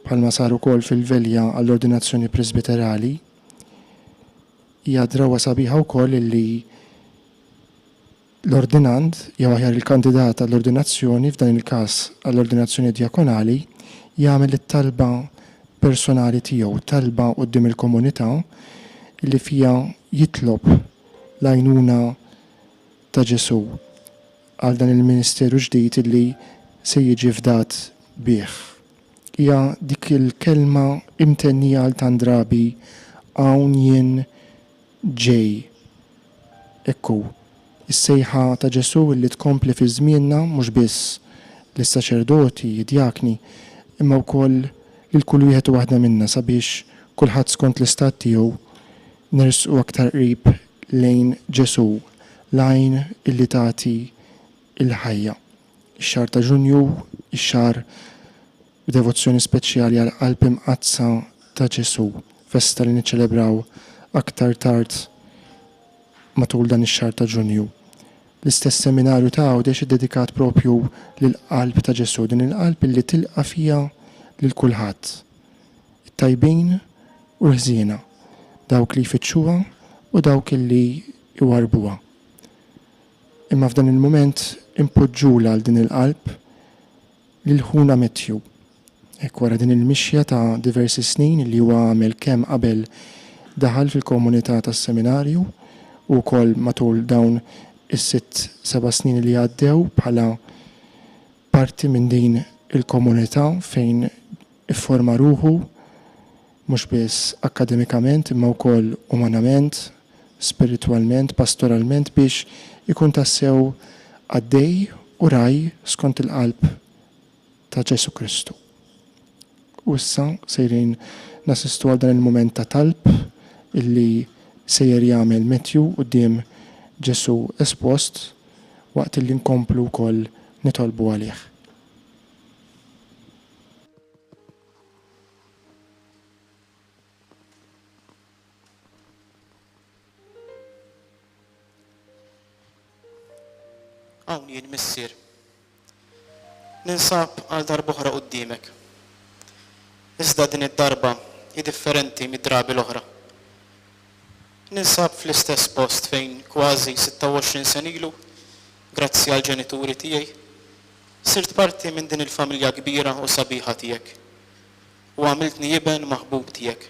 bħalma sar ukoll fil-velja għall-ordinazzjoni presbiterali, hija drawwa sabiħa wkoll illi l-ordinand jew aħjar il-kandidat għall-ordinazzjoni f'dan il-każ għall-ordinazzjoni djakonali jagħmel it-talba personali tiegħu, talba quddiem il-komunità li fija jitlob l-għajnuna ta' Ġesu għal dan il-ministeru ġdid li se jiġi fdat bih. Hija dik il-kelma imtennija għal tandrabi hawn jien ġej. Ekku, is-sejħa ta' Ġesu li tkompli fi żmienna mhux biss lis-saċerdoti, djakni, imma wkoll lil kull wieħed u waħda minna sabiex kulħadd skont l-istat tiegħu nersqu aktar qrib lejn Ġesu, lajn illi tagħti il-ħajja. Ix-xahar ta' Ġunju, ix-xahar b'devozzjoni speċjali għal qalb imqazza ta' Ġesu, festa li niċċelebraw aktar tard matul dan ix-xahar ta' Ġunju. L-istess seminarju ta' għawdex id-dedikat propju lill-qalb ta' Ġesu, din il-qalb illi tilqa' fija lil kulħadd. It-tajbin u l-ħżiena, dawk li jfittxuha u dawk li jwarbuha. Imma f'dan il-mument impoġġula għal din il-qalb lil-ħuna Mettju. Hekk wara din il-mixja ta' diversi snin li huwa għamel kemm qabel daħal fil-komunità tas-seminarju u wkoll matul dawn is-6-7 snin li għaddew bħala parti minn din il-komunità fejn ifforma ruħu mhux biss akademikament imma wkoll umanament, spiritualment, pastoralment biex ikun tassew għaddej u raj skont il-qalb ta' Ġesu Kristu. U issa sejrin nasistu għal dan il-moment ta' talb illi sejjer jagħmel Mettju quddiem Ġesu espost waqt illi nkomplu wkoll nitolbu għalih.
Hawn jien missier. Ninsab għal darba oħra qudiemek. Iżda din id-darba hi differenti mid-drabi l-oħra. Ninsab fl-istess post fejn kważi 26 sen ilu, grazzi għal ġenituri tiegħi, sirt parti minn din il-familja kbira u sabiħa tiegħek u għamiltni jiben maħbub tiegħek.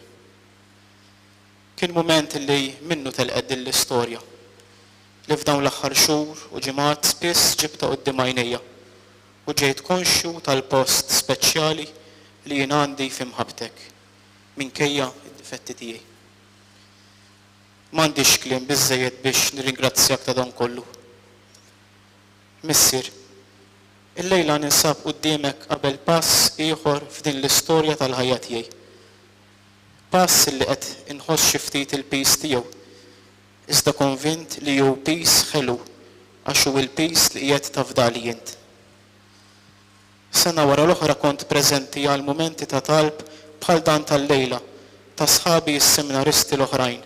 Kien mument li minnu telqed din l-istorja li f'dawn l-aħħar xhur u ġimgħat spiss ġibta quddiem għajnejja u ġejt konxju tal-post speċjali li jien għandi f'imħabtek minkejja d-difetti tiegħi. M'għandix kliem biżżejjed biex nirringrazzjak ta' dan kollu. Missier, illejla ninsab quddiemek qabel pass ieħor f'din l-istorja tal-ħajja tiegħi. Pass li qed inħoss xi ftit il-peace tiegħu. Iżda konvint li hu peace ħelu għax hu il-peace li qiegħed tafdali int. Sena wara l-oħra kont preżenti għal mumenti ta' talb bħal dan tal-lejla ta' sħabi s-seminaristi l-oħrajn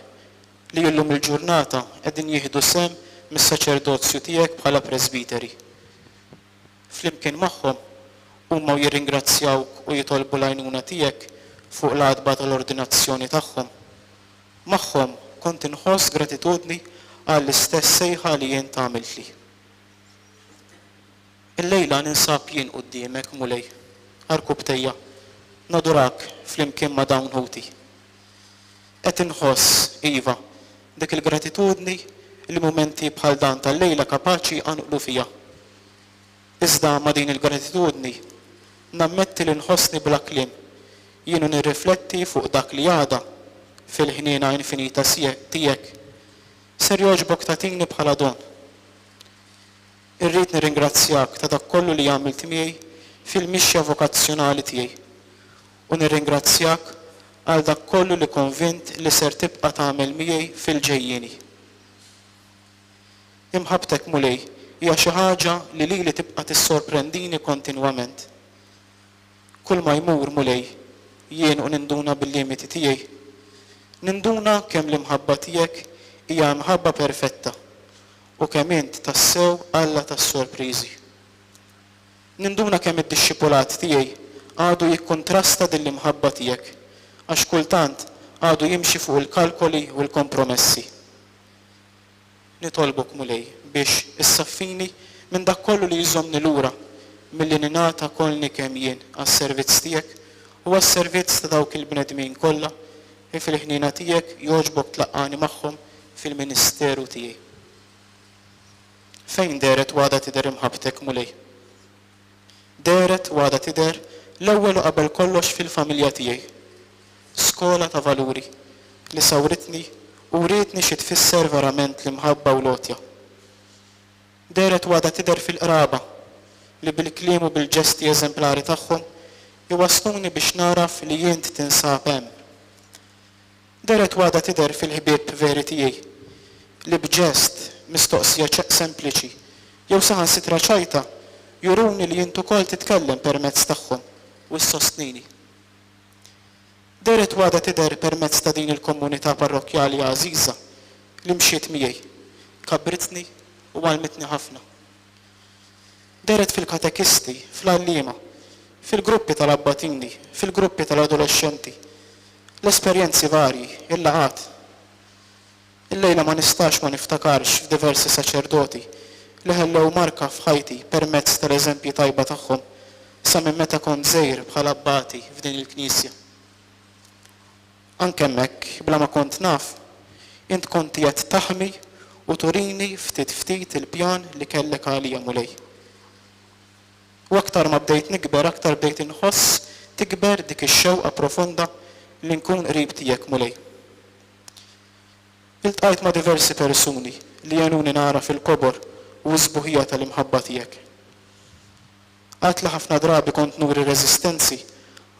li llum il-ġurnata qegħdin jieħdu sem mis-saċerdozzju tiegħek bħala presbiteri. Flimkien magħhom huma jirringrazzjawk u jitolbu l-għajnuna tiegħek
fuq l-għadba tal-ordinazzjoni tagħhom. Magħhom kont inħoss gratitudni għall-istess sejħa li jien tagħmilt li. Illejla ninsab jien quddiemek mulej, arkub tejja, nadurak flimkien ma' dawn ħuti. Qed inħoss, iva, dik il-gratitudni li mumenti bħal dan tal-lejla kapaċi għanqlu fija. Iżda ma' din il-gratitudni nammetti li nħossni bla kliem, jienu nirrifletti fuq dak li għada fil-ħniena infinita tiegħek. Ser jogħġbok tagħtini bħala don. Irrid nirringrazzjak ta' dak kollu li għamilt miegħi fil-mixja vokazzjonali tiegħi u nirringrazzjak għal dak kollu li konvint li ser tibqa' tagħmel miegħi fil-ġejjieni. Imħabtek mulej hija xi ħaġa li lili tibqa' tissorprendini kontinwament. Kull ma jmur mulej jien u ninduna bil-limiti tiegħi. Ninduna kemm l-imħabba tiegħek hija mħabba perfetta u kemm int tassew Alla tas-sorpriżi. Ninduna kemm id-dixxipulat tiegħi għadu jikkontrasta din-imħabba tiegħek għax kultant għadu jimxi fuq il-kalkoli u l-kompromessi. Nitolbok mulej biex issaffini minn dak kollu li jżommni lura milli ninata kolni kemm jien għas-servizz tiegħek u għas-servizz ta' dawk il-bnedmin kollha li fil-ħnina tiegħek jogħġbok tlaqqani magħhom fil-ministeru tiegħi. Fejn deret wada tidher imħabbtek mulej? Deret wada tidher l-ewwel u qabel kollox fil-familja tiegħi. Skola ta' valuri li sawritni u rritni xi tfisser verament l-imħabba u lotja. Deret wada tidher fil-qraba li bil-kliem u bil-ġesti eżemplari tagħhom iwasluni biex naraf li jien tinsab hemm. Deret wada tidher fil-ħbieb veri tiegħi li b'ġest mistoqsija sempliċi jew saħansitra ċajta juruni li jien ukoll titkellem permezz tagħhom u ssostnini. Deret wada tidher permezz ta' din il-komunità parrokjali għażiża li mxiet miegħi, kabritni u għalmitni ħafna. Deret fil-katekisti, fl-għalliema, fil-gruppi tal-abbatini, fil-gruppi tal-adolescenti, l-esperjenzi varji, il-laqat. Il-lejla ma nistax ma niftakarx f'diversi saċerdoti li ħellew marka f'ħajti permezz tal-eżempji tajba tagħhom sa minn meta kont żgħir bħala abbati f'din il-Knisja. Anke hemmhekk bla ma kont naf, int kont qiegħed taħmi u turini ftit il-pjan li kellek għalija mulej. U aktar ma bdejt nikber, aktar bdejt inħoss tikber dik ix-xewqa profonda li nkun qrib tiegħek mulej. Iltqajt ma' diversi persuni li jenuni nara fil-kobor u żbuħija tal-imħabba tiegħek. Għad li ħafna drabi kont nuri reżistenzi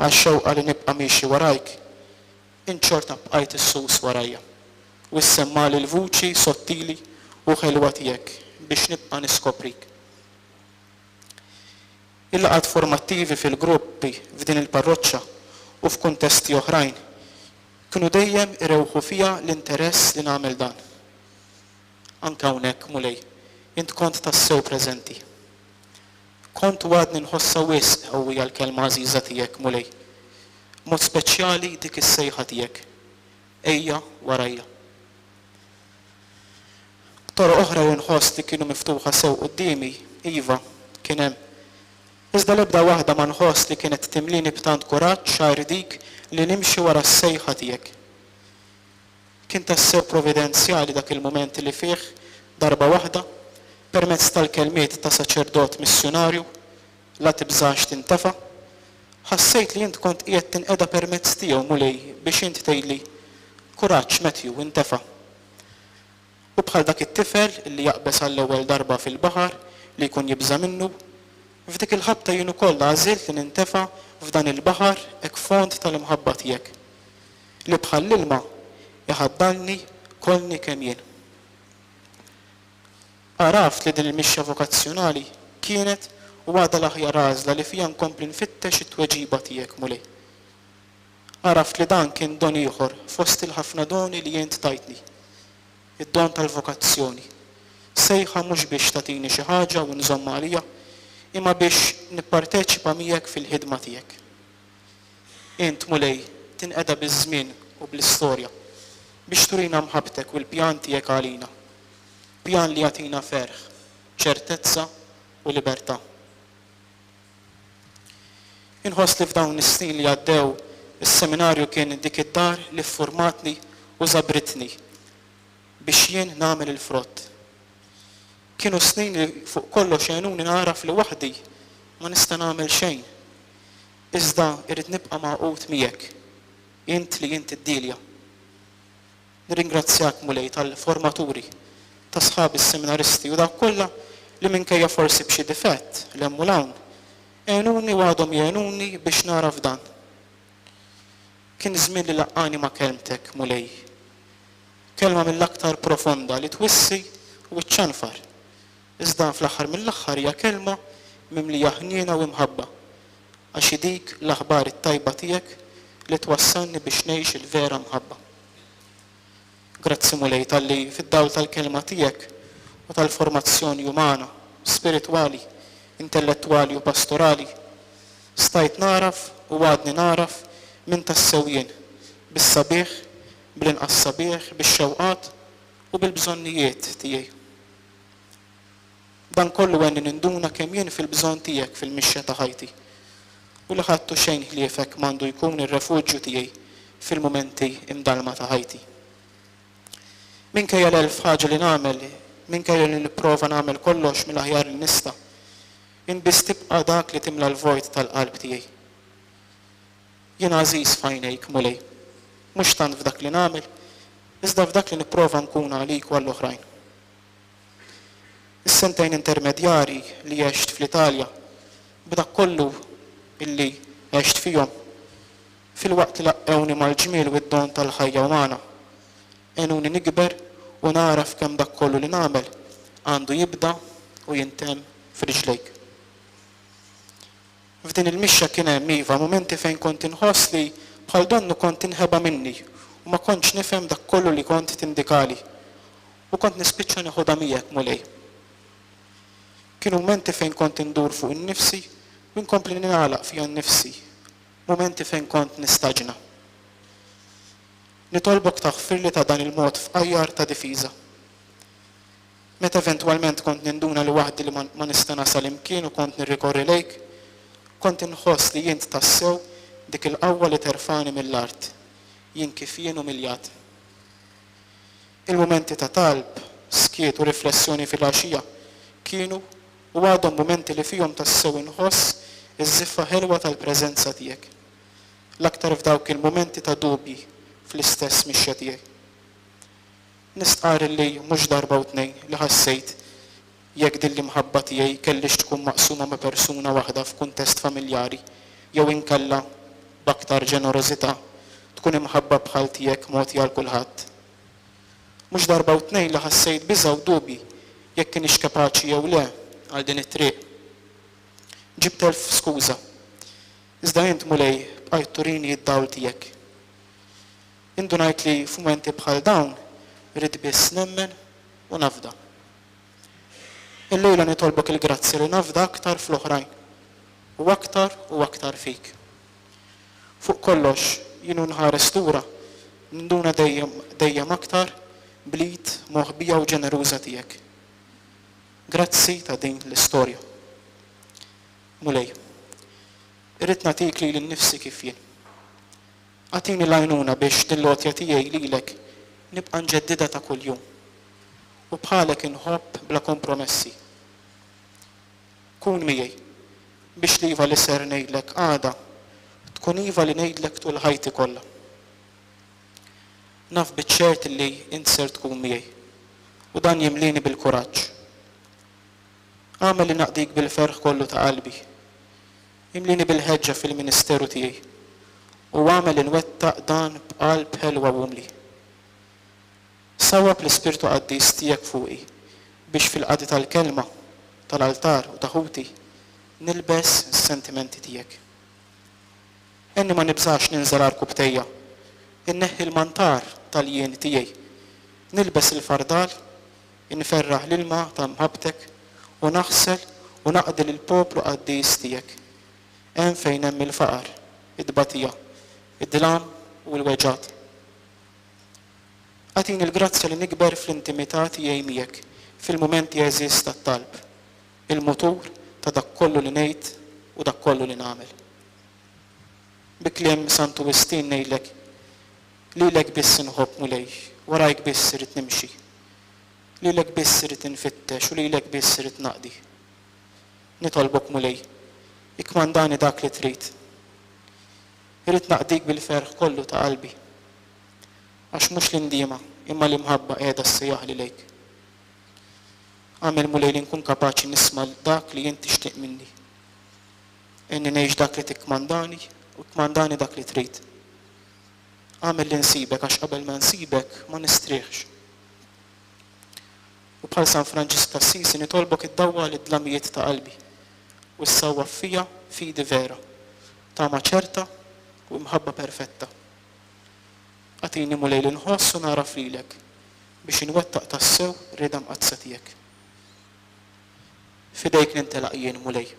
għax-xewqa li nibqa' miexi warajk, int xorta bqajt issus warajja u issemmali l-vuċi sottili u ħelwa tiegħek biex nibqa' niskoprik. Il-laqgħat formattivi fil-gruppi f'din il-parroċċa u f'kuntesti oħrajn kienu dejjem irewħu fija l-interess li nagħmel dan. Anke hawnhekk mulej, int kont tassew preżenti. Kont għadni nħossa wisq qawwija l-kelma għażiża tiegħek mulej. Mod speċjali dik is-sejħa tiegħek. Ejja warajja. Toroq oħra li nħoss li kienu miftuħa sew qudiemi, iva, kien hemm. Iżda l-ebda waħda ma nħoss li kienet timlini b'tant kuraġġ xahar dik li nimxi wara s-sejħa tiegħek. Kien tassew providenzjali dak il-mument li fih darba waħda permezz tal-kelmiet ta' saċerdot missjonarju la tibżax tintefa', ħassejt li int kont qiegħed tinqeda permezz tiegħu mulej biex int tgħidli kuraġġ Matthew intefa'. U bħal dak it-tifel li jaqbes għall-ewwel darba fil-baħar li jkun jibża minnu, f'dik il-ħabta jien ukoll għażilt li nintefa' f'dan il-baħar hekk fond tal-imħabba tiegħek li bħal l-ilma iħaddalni kolni kemm jien. Għaraft li din il-mixja vokazzjonali kienet u għadha l-aħjar għażla li fija nkompli nfittex it-tweġiba tiegħek mulej. Għaraft li dan kien don ieħor fost il-ħafna doni li jien tajtni. Id-don tal-vokazzjoni. Sejħa mhux biex tagħtini xi ħaġa u nżomm għalija, imma biex nipparteċipa miegħek fil-ħidma tiegħek. Int mulej tinqeda biż-żmien u bl-istorja biex turina mħabbtek u l-pjan tiegħek għalina. Pjan li jagħtina ferħ, ċertezza u libertà. Inħoss li f'dawn is-snin li għaddew is-seminarju kien dik id-dar li ffurmatni u żabritni biex jien nagħmel il-frott. Kienu snin li fuq kollox għenuni naraf li waħdi ma nista' nagħmel xejn. Iżda irrid nibqa' maqut miegħek, int li int id-dilja. Nirringrazzjak mulej tal-formaturi, ta' sħabi s-seminaristi u dak kollha li minkejja forsi b'xi difett li hemm hawn għenuni u għadhom jgħenuni biex nara f'dan. Kien żmien li laqqani ma' kelmtek mulej. Kelma mill-aktar profonda li twissi u ċċanfar. Iżda fl-aħħar mill-aħħar hija kelma mimlija ħniena u imħabba. Għax dik l-aħbar it-tajba tiegħek li twassalni biex ngħix il-vera mħabba. Grazzi mulej tal-li fid-dawl tal-kelma tiegħek u tal-formazzjoni umana, spiritwali, intellettwali u pastorali stajt naraf u għadni naraf minn tas-sewjien bis-sabiħ, bil-inqas sabiħ, bix-xewqat u bil-bżonnijiet tiegħi. Dan kollu għenni ninduna kemm jien fil-bżonn tiegħek fil-mixja ta' ħajti u li ħadtu xejn ħliefek m'għandu jkun ir-refuġġju tiegħi fil-mumenti imdalma ta' ħajti. Minkejja l-elf ħaġa li nagħmel, minkejja li nipprova nagħmel kollox mill-aħjar li nista', inbiss tibqa' dak li timla l-vojt tal-qalb tiegħi. Jien għażiż f'għajnejk mulej, mhux tant f'dak li nagħmel, iżda f'dak li nipprova nkun għalik u għall-oħrajn. Is-sentejn intermedjarji li għext fl-Italja b'dak kollu illi għext fihom fil-waqt li laqqewni mal-ġmiel u d-don tal-ħajja umana. Għenuni nikber u naraf kemm dak kollu li nagħmel għandu jibda u jintemm f'riġlejk. F'din il-mixja kien hemm iva momenti fejn kont inħoss li bħal donnu kont inħeba minni u ma kontx nifhem dak kollu li kont tindikali u kont nispiċċa nieħodha miegħek mulej. Kienu momenti fejn kont indur fuq innifsi u nkompli nagħlaq fija nnifsi, momenti fejn kont nistaġna. Nitolbok taħfirli ta' dan il-mod f'qajjar ta' difiża. Meta eventwalment kont ninduna li waħdi li ma nista' nasal imkien u kont nirrikorri lejk, kont inħoss li jint tassew dik il-qawwa li terfani mill-art, jien kif jien umiljat. Il-momenti ta' talb, skiet u riflessjoni fil-għaxija kienu u għadhom momenti li fihom tassew inħoss iż-żiffa ħelwa tal-preżenza tiegħek. L-aktar f'dawk il-momenti ta' dubji fl-istess mixja tiegħek. Nistqar li mhux darba u tnejn li ħassejt jekk din l-imħabba tiegħi kellix tkun maqsuma ma' persuna waħda f'kuntest familjari jew inkella b'aktar ġenerożità tkun imħabba bħal tiegħek mogħti għal kulħadd. Mhux darba u tnejn li ħassejt biża' u dubji jekk kienx kapaċi jew le għal din it-triq. Ġibt elf skuża. Iżda int mulej bqajt turini d-dawl tiegħek. Indunajt li f'mumenti bħal dawn rid biss nemmen u nafda. Illejla nitolbok il-grazzi li nafda aktar fl-oħrajn u aktar fik. Fuq kollox jienu nħares lura nduna dejjem aktar blit moħbija u ġeneruża tiegħek. Grazzi ta' din l-istorja. Mulej, irrid nagħtik li l-nifsi kif jien. Għatini l-għajnuna biex din l-għotja tiegħi lilek nibqa' nġeddida ta' kuljum u bħalek inħobb bla kompromessi. Kun miegħi biex li iva li ser ngħidlek għada tkun iva li ngħidlek tul ħajti kollha. Naf biċ-ċert li int ser tkun miegħi u dan jimlini bil-kuraġġ. Għamel li naqdik bil-ferħ kollu ta' qalbi. Imlini bil-ħeġġa fil-ministeru tiegħi u għamel li nwettaq dan b'qalb ħelwa u umli. Sawwab l-Ispirtu Qaddis tiegħek fuqi biex fil-qadi tal-kelma tal-altar u taħuti nilbes is-sentimenti tiegħek. Enni ma nibżax ninżel arku btejja, inneħħi l-mantar tal-jien tiegħi, nilbes il-fardal, inferraħ l-ilma ta' mħabtek u naħsel u naqdil il-poplu Qaddis tiegħek. Hemm fejn hemm il-faqar, id-batija, id-dlam u l-weġġat. Għatini l-grazzja li nikber fl-intimità tiegħi miegħek fil-mumenti eżis tat-talb, il-mutur ta' dak kollu li ngħid u dak kollu li nagħmel. Bi kliem Santu Wistin ngħidlek lilek biss inħobb mulej, warajk biss irid nimxi. Lilek biss irid infittex u lilek biss irid naqdi. Nitolbok mulej, ikkmandani dak li trid. Irid naqdik bil-ferħ kollu ta' qalbi. Għax mhux l-indiema imma li mħabba qiegħda ssejjaħ li lejk. Għamel mulej li nkun kapaċi nisma' dak li jien tixtieq minni. Inni ngħix dak li tikkmandani u kkmandani dak li trid. Għamel li nsibek għax qabel ma nsibek ma nistrieħx. U bħal San Franġisk Assisi nitolbok iddawwa l-dlamijiet ta' qalbi u ssawwa fija fidi vera, tama ċerta u mħabba perfetta. Għatini mulej li nħoss u naraf lilek biex inwettaq tassew rieda mqazza tiegħek. Fidejk nintelaq jien mulej.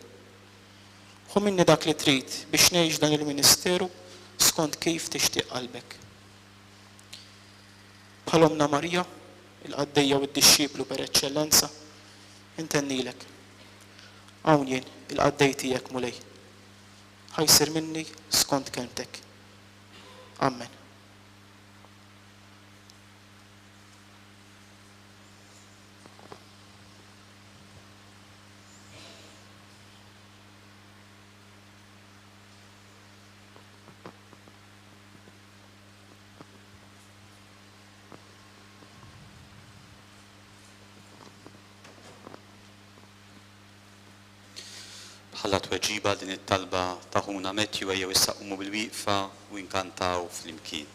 Ħu minni dak li trid biex ngħix dan il-ministeru skont kif tixtieq qalbek. Bħal Omna Marija, il-qaddejja u d-dixxiplu per eċċellenza, intennilek. Hawn jien il-qaddej tiegħek mulej. Ħajsir minni skont kelmtek. Amen.
Bħala tweġiba din it-talba ta' ħuna Matthew ejjew issa qumu bil-wieqfa u nkantaw flimkien.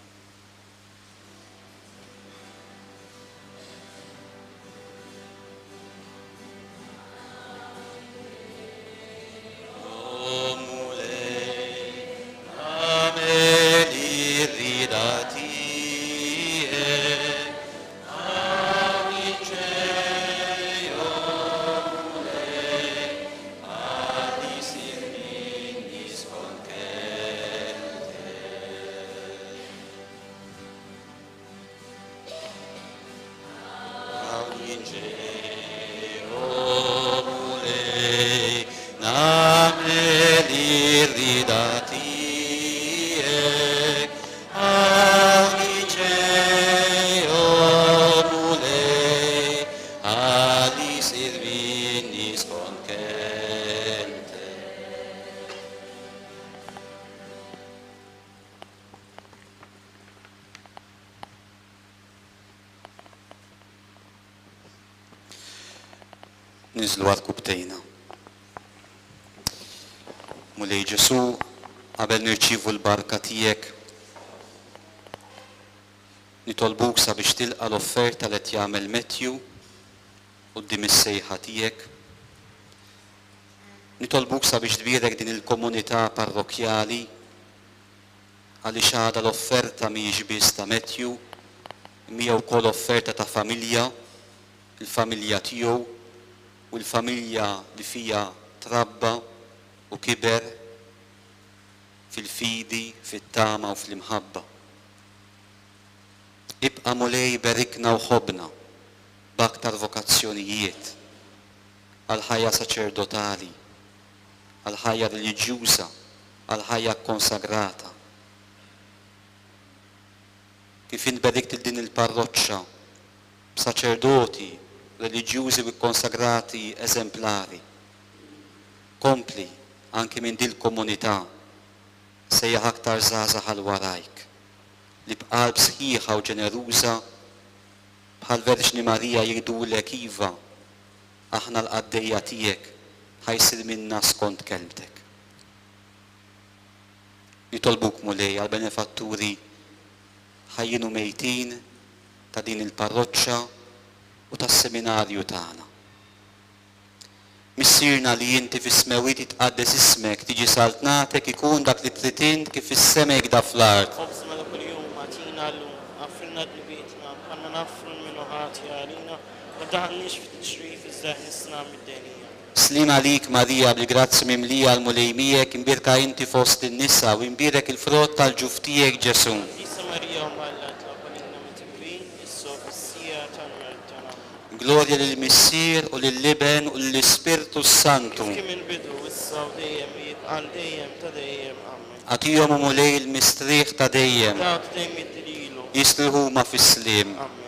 Niżlu għal kubtejna. Mulej Ġesu, qabel nirċievu l-barka tiegħek, nitolbuk sabiex tilqa' l-offerta li qed jagħmel Matthew quddiem is-sejħa tiegħek. Nitolbuk sabiex tbierek din il-komunità parrokjali għaliex għadha l-offerta mhijiex biss ta' Matthew, imma wkoll offerta ta' familja, il-familja tiegħu u l-familja li fija trabba u kiber fil-fidi, fit-tama u fl-imħabba. Ibqa' mulej berikna u ħobna b'aktar vokazzjonijiet għal ħajja saċerdotali, għal ħajja reliġjuża, għal ħajja konsagrata. Kif inberikt din il-parroċċa b'saċerdoti reliġjużi u konsagrati eżemplari. Kompli anke minn din il-komunità sejjaħ aktar żgħażagħ għal warajk li b'qalb sħiħa u ġeneruża bħal Verġni Marija jgħidulek iva aħna l-qaddejja tiegħek ħajsir minna skont kelmtek. Nitolbuk mulej għal benefatturi ħajjinu mejtin ta' din il-parroċċa u tas-seminarju tagħna. Missirna li inti fis-smewit tqaddes ismek tiġi saltnatek ikun dak li trid int kif is-semek da fl-art.
خبزنا لكل يوم آتينا اليوم اغفرنا ذنوبنا كما نغفر من خطايانا علينا ما تدخلنيش في التشريف ازاي نصنع الدنيا.
Slim għalik Marija bil-grazzi mimlija l-mulejmijek imbirka inti fost in-nisa u imbirek il-frott tal-ġuf tiegħek Ġesu. Gloria lil Missier u lill-Liben u lill-Ispirtu Santu.
Kif il-bidu issa u dejjem jibqal dejjem ta' dejjem. Amen.
Għatijom u mulej il-mistriħ ta' dejjem.
Dak dejjem jiddililu.
Jisliħu ma fis-slim.
Amen.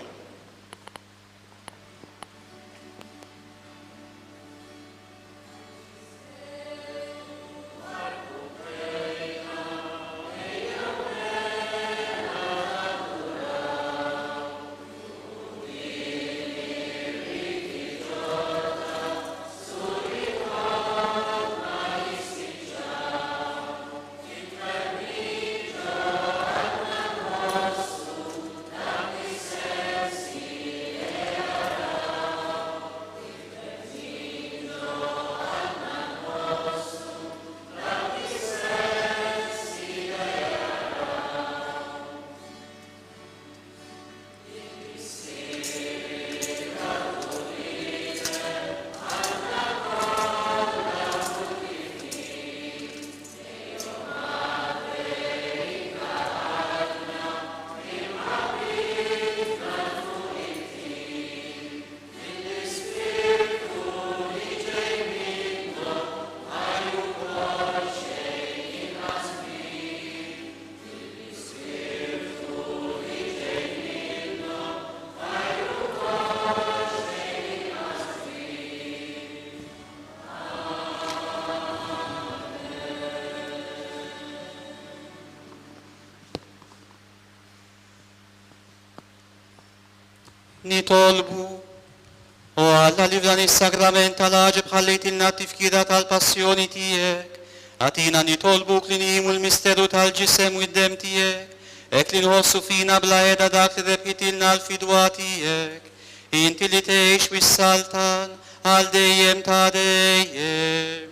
Nitolbu u Alla li f'dan is-sakrament tal-ħaġeb ħallejtilna t-tifkira tal-passjoni tiegħek. Għatina nitolbuk li nimu l-misteru tal-ġisem u d-dem tiegħek. Ek li nħossu fina bla edha dak li rebħitilna l-fidwa tiegħek. Inti li tgħix bis-saltan għal dejjem ta' dejjem.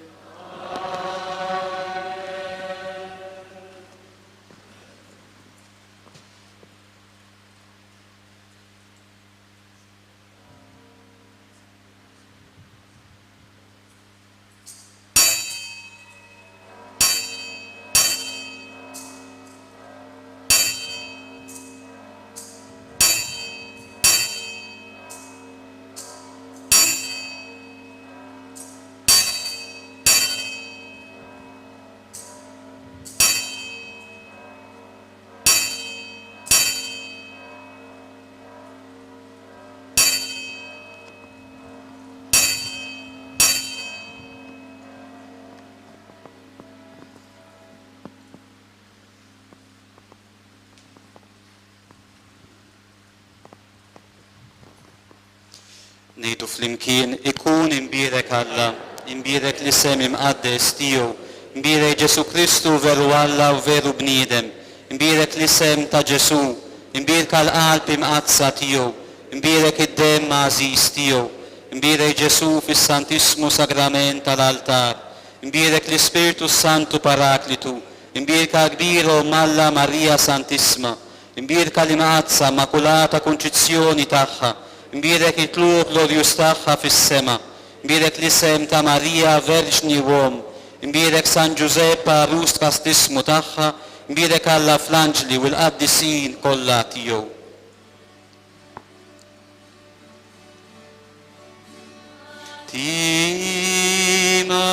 Nejdu flimkien ikun imbirek Alla, imbirek li sem imqaddes tiegħu, imbirek Ġesu Kristu veru Alla u veru bniedem, imbirek li sem ta' Ġesu, imbirek għal-qalb imqazza tiegħu, imbirek id-dem mażis tiegħu, imbirek Ġesu fis-Santismu Sagrament tal-altar, imbirek l-Ispirtu Santu Paraklitu, imbirek kbiro Malla Marija Santisma, imbirek l-imqazza Makulata Konċizzjoni tagħha, imbirek it-tluq glorjus tagħha fis-sema, imbirek l-isem ta' Marija Verġni Wom, imbirek San Giuseppe Arust Kastismu tagħha, imbirek Alla fl-anġli u l-qaddisin kollha tiegħu. Tima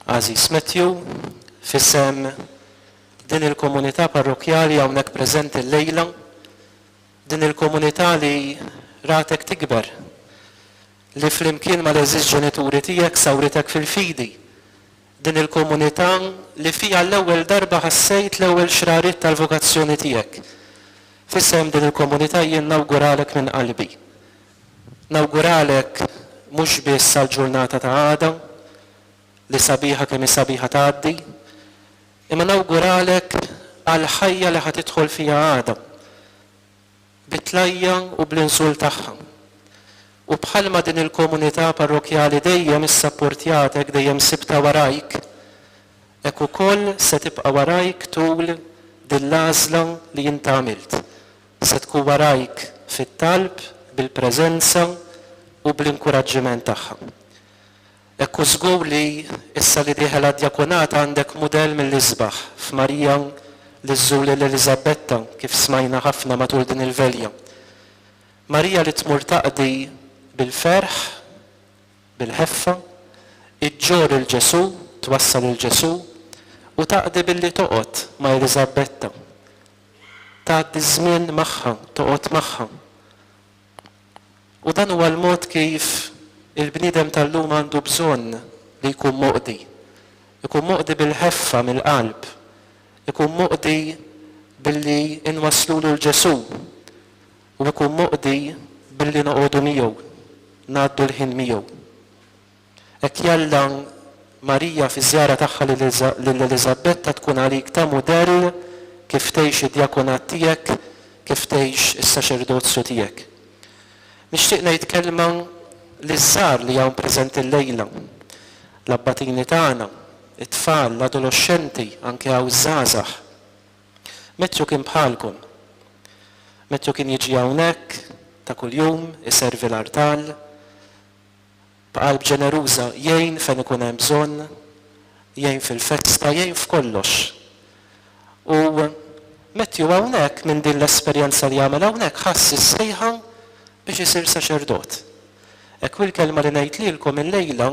Aziz Matthew, fissem din il-komunità parrokjali hawnhekk preżenti llejla, din il-komunità li ratek tikber, li flimkien mal-eżiż ġenituri tiegħek sawritek fil-fidi, din il-komunità li fija l-ewwel darba ħassejt l-ewwel xrarit tal-vokazzjoni tiegħek. Fissem din il-komunità jien nawguralek minn qalbi. Nawguralek mhux biss għall-ġurnata ta' għada li sabiħa kemm sabiħa tgħaddi, imma nawguralek għal ħajja li ħad tidħol fiha għada, bitlajja u bl-insul tagħha. U bħalma din il-komunità parrokjali dejjem issapportjatek, dejjem sibta warajk, hekk ukoll se tibqa' warajk tul din l-għażla li jint għamilt. Se tkun warajk fit-talb, bil-preżenza u bl-inkoraġġiment tagħha. Hekk żgur li issa li dieħel għad-djakunat għandek mudell mill-isbaħ f'Marija li żżur l-Elisabetta kif smajna ħafna matul din il-velja. Marija li tmur taqdi bil-ferħ, bil-ħeffa, iġġor il-Ġesu, twassal il-Ġesu u taqdi billi toqgħod ma' Elisabetta. Tgħaddi żmien magħha, toqgħod magħha. U dan huwa l-mod kif il-bniedem tal-lum għandu bżonn li jkun moqdi. Ikun moqdi bil-ħeffa mill-qalb. Ikun moqdi billi inwaslulu l-Ġesu. U ikun moqdi billi noqogħdu miegħu, ngħaddu l-ħin miegħu. Hekk jalla Marija fi żjara tagħha lill-Elisabetta tkun għalik ta' mudell kif tgħix id-djakunat tiegħek, kif tgħix is-saċerdozju tiegħek. Nixtieq ngħid kelma l-żgħar li hawn preżenti llejla, l-abbatini tagħna, it-tfal, l-adolescenti, anke hawn żgħażagħ. Matthew kien bħalkom. Matthew kien jiġi hawnhekk ta' kuljum, iservi l-artal, b'qalb ġeneruża jgħin fejn ikun hemm bżonn, jgħin fil-festa, jgħin f'kollox. U Matthew hawnhekk minn din l-esperjenza li jagħmel hawnhekk ħass is-sejħa biex isir saċerdot. Hekk il-kelma li ngħid lilkom illejla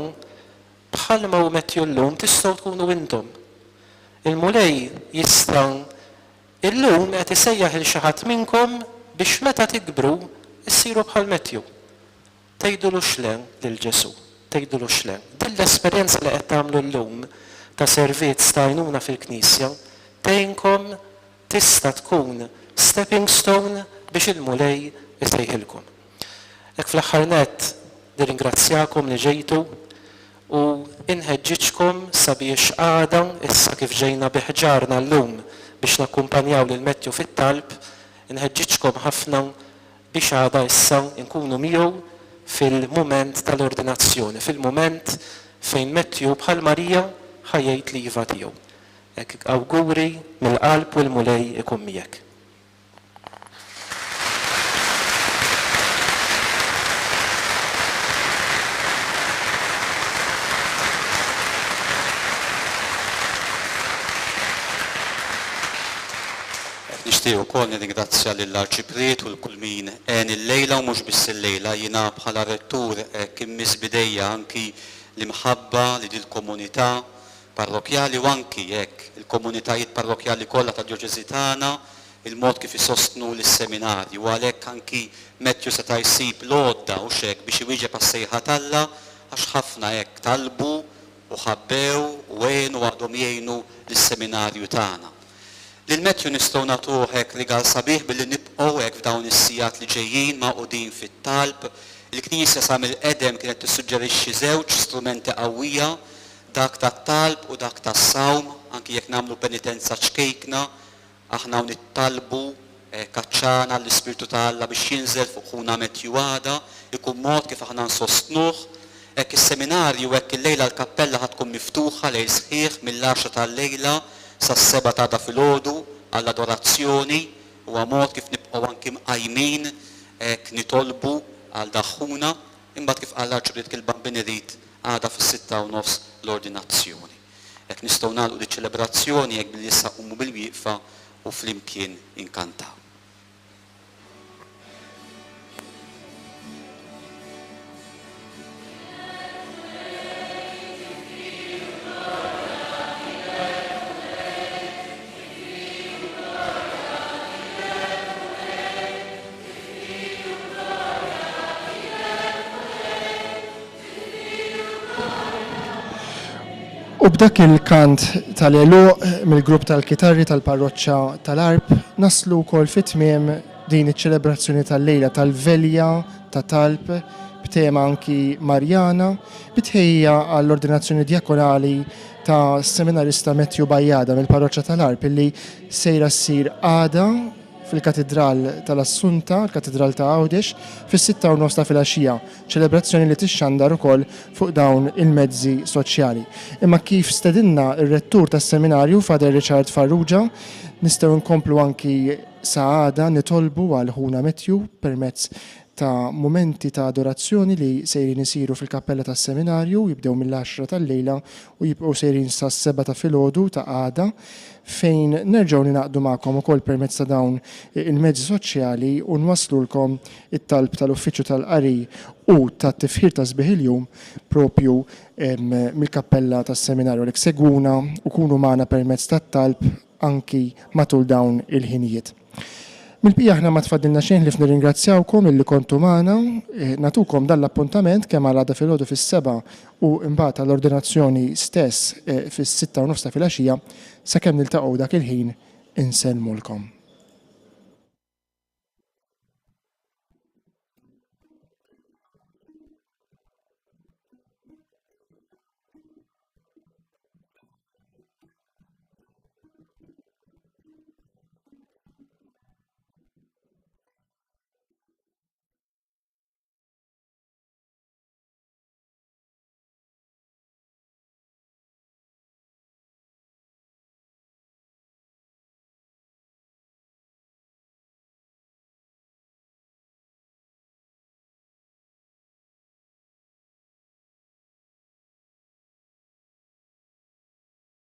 bħalma hu Matthew llum tistgħu tkunu intom. Il-mulej jista' illum qed isejjaħ il xi ħadd minnkom biex meta tikbru issiru bħal Matthew. Tgħidulu x'len lil Ġesu, tgħidulu x'len. Din l-esperjenza li qed tagħmlu llum ta' servizz ta' għajnuna fil-Knisja tgħinkom tista' tkun stepping stone biex il-mulej isejħilkom. Hekk fl-aħħar nett nirringrazzjakom li ġejtu u inħeġġiġkom sabiex għada issa kif ġejna biħġarna llum biex nakkumpanjaw lil Matthew fit-talb, inħeġġiġkom ħafna biex għada issa nkunu miegħu fil-mument tal-ordinazzjoni, fil-mument fejn Matthew bħal Marija ħajjejt l-iva tiegħu. Hekk awguri mill-qalb u l-mulej ikun miegħek.
Nixtieq ukoll nirringrazzja lill-Arċipriet u l-kull min għen il-lejla u mhux biss il-lejla, jiena bħala rettur kien misbidejja anki l-imħabba li dil-komunità parrokjali u anki hekk il-komunitajiet parrokjali kollha tad-Djoċeżi tagħna il-mod kif isostnu lis-seminarji u għalhekk anki Matthew seta' jsib l-għodda u xek biex iwieġeb għas-sejħa talla għax ħafna hekk talbu u ħabbew u għenu għadhom jgħinu lis-seminarju tagħna. Lil Matthew nistgħu nagħtuh hekk rigal sabiħ billi nibqgħu hekk f'dawn is-sigħat li ġejjin maqudin fit-talb. Il-Knisja sa mill-qedem kienet tissuġġerixxi żewġ strumenti qawwija, dak tat-talb u dak tas-sawm, anki jekk nagħmlu penitenza ċkejkna, aħna nittalbu kaċċana l-Ispirtu ta' Alla biex jinżel fuq ħuna Matthew għada, ikun mod kif aħna nsostnuh. Hekk is-seminarju hekk il-lejla l-kappella ħad tkun miftuħa lejl sħiħ mill-10 tal-lejla sas-7 ta' filgħodu għall-adorazzjoni u mod kif nibqgħu anki mqajmin hekk nitolbu għal daħħuna imbagħad kif qal l-Arċipriet il-Bambin irid għada fis-6:30 l-ordinazzjoni. Hekk nistgħu nagħlqu ċelebrazzjoni hekk billi issa qumu bil-wieqfa u flimkien inkantaw.
U b'dak il-kant tal-eluq mill-grupp tal-kitarri tal-parroċċa tal-Arb naslu wkoll fit-tmiem din iċ-ċelebrazzjoni tal-lejla tal-velja ta' talb b'tema anki Marjana bitħejja għall-ordinazzjoni diakonali ta' seminarista Matthew Bajjada mill-parroċċa tal-Arb illi sejra ssir għada fil-katedral tal-Assunta, il-katedral ta' Għawdex, fis-6:30 ta' filgħaxija, ċelebrazzjoni li tixxandar ukoll fuq dawn il-mezzi soċjali. Imma kif stedinna ir-rettur tas-seminarju Fader Richard Farrugia, nistgħu nkomplu anki saħada nitolbu għal ħuna Matthew permezz ta' momenti ta' adorazzjoni li sejrin isiru fil-kappella tas-seminarju, jibdew mill-10 tal-lejla u jibqgħu sejrin sas-7 ta' filgħodu ta' għada, fejn nerġgħu ninaqdu magħkom ukoll permezz ta' dawn il-mezzi soċjali u nwaslulkom it-talb tal-uffiċċju tal-qari u tat-tifħir ta' sbieħ il-jum propju mill-kappella tas-seminarju li seguna u kunu magħna permezz tat-talb anki matul dawn il-ħinijiet. Mil-bija ħna ma tfaddilna xejn li f'nirringrazzjawkom illi kontu magħna, natukom dal-appuntament kemm għal għada filgħodu fis-7 u mbagħad għall-ordinazzjoni stess fis-6:30 ta' filgħaxija sakemm niltaqgħu dak il-ħin insellmulkom.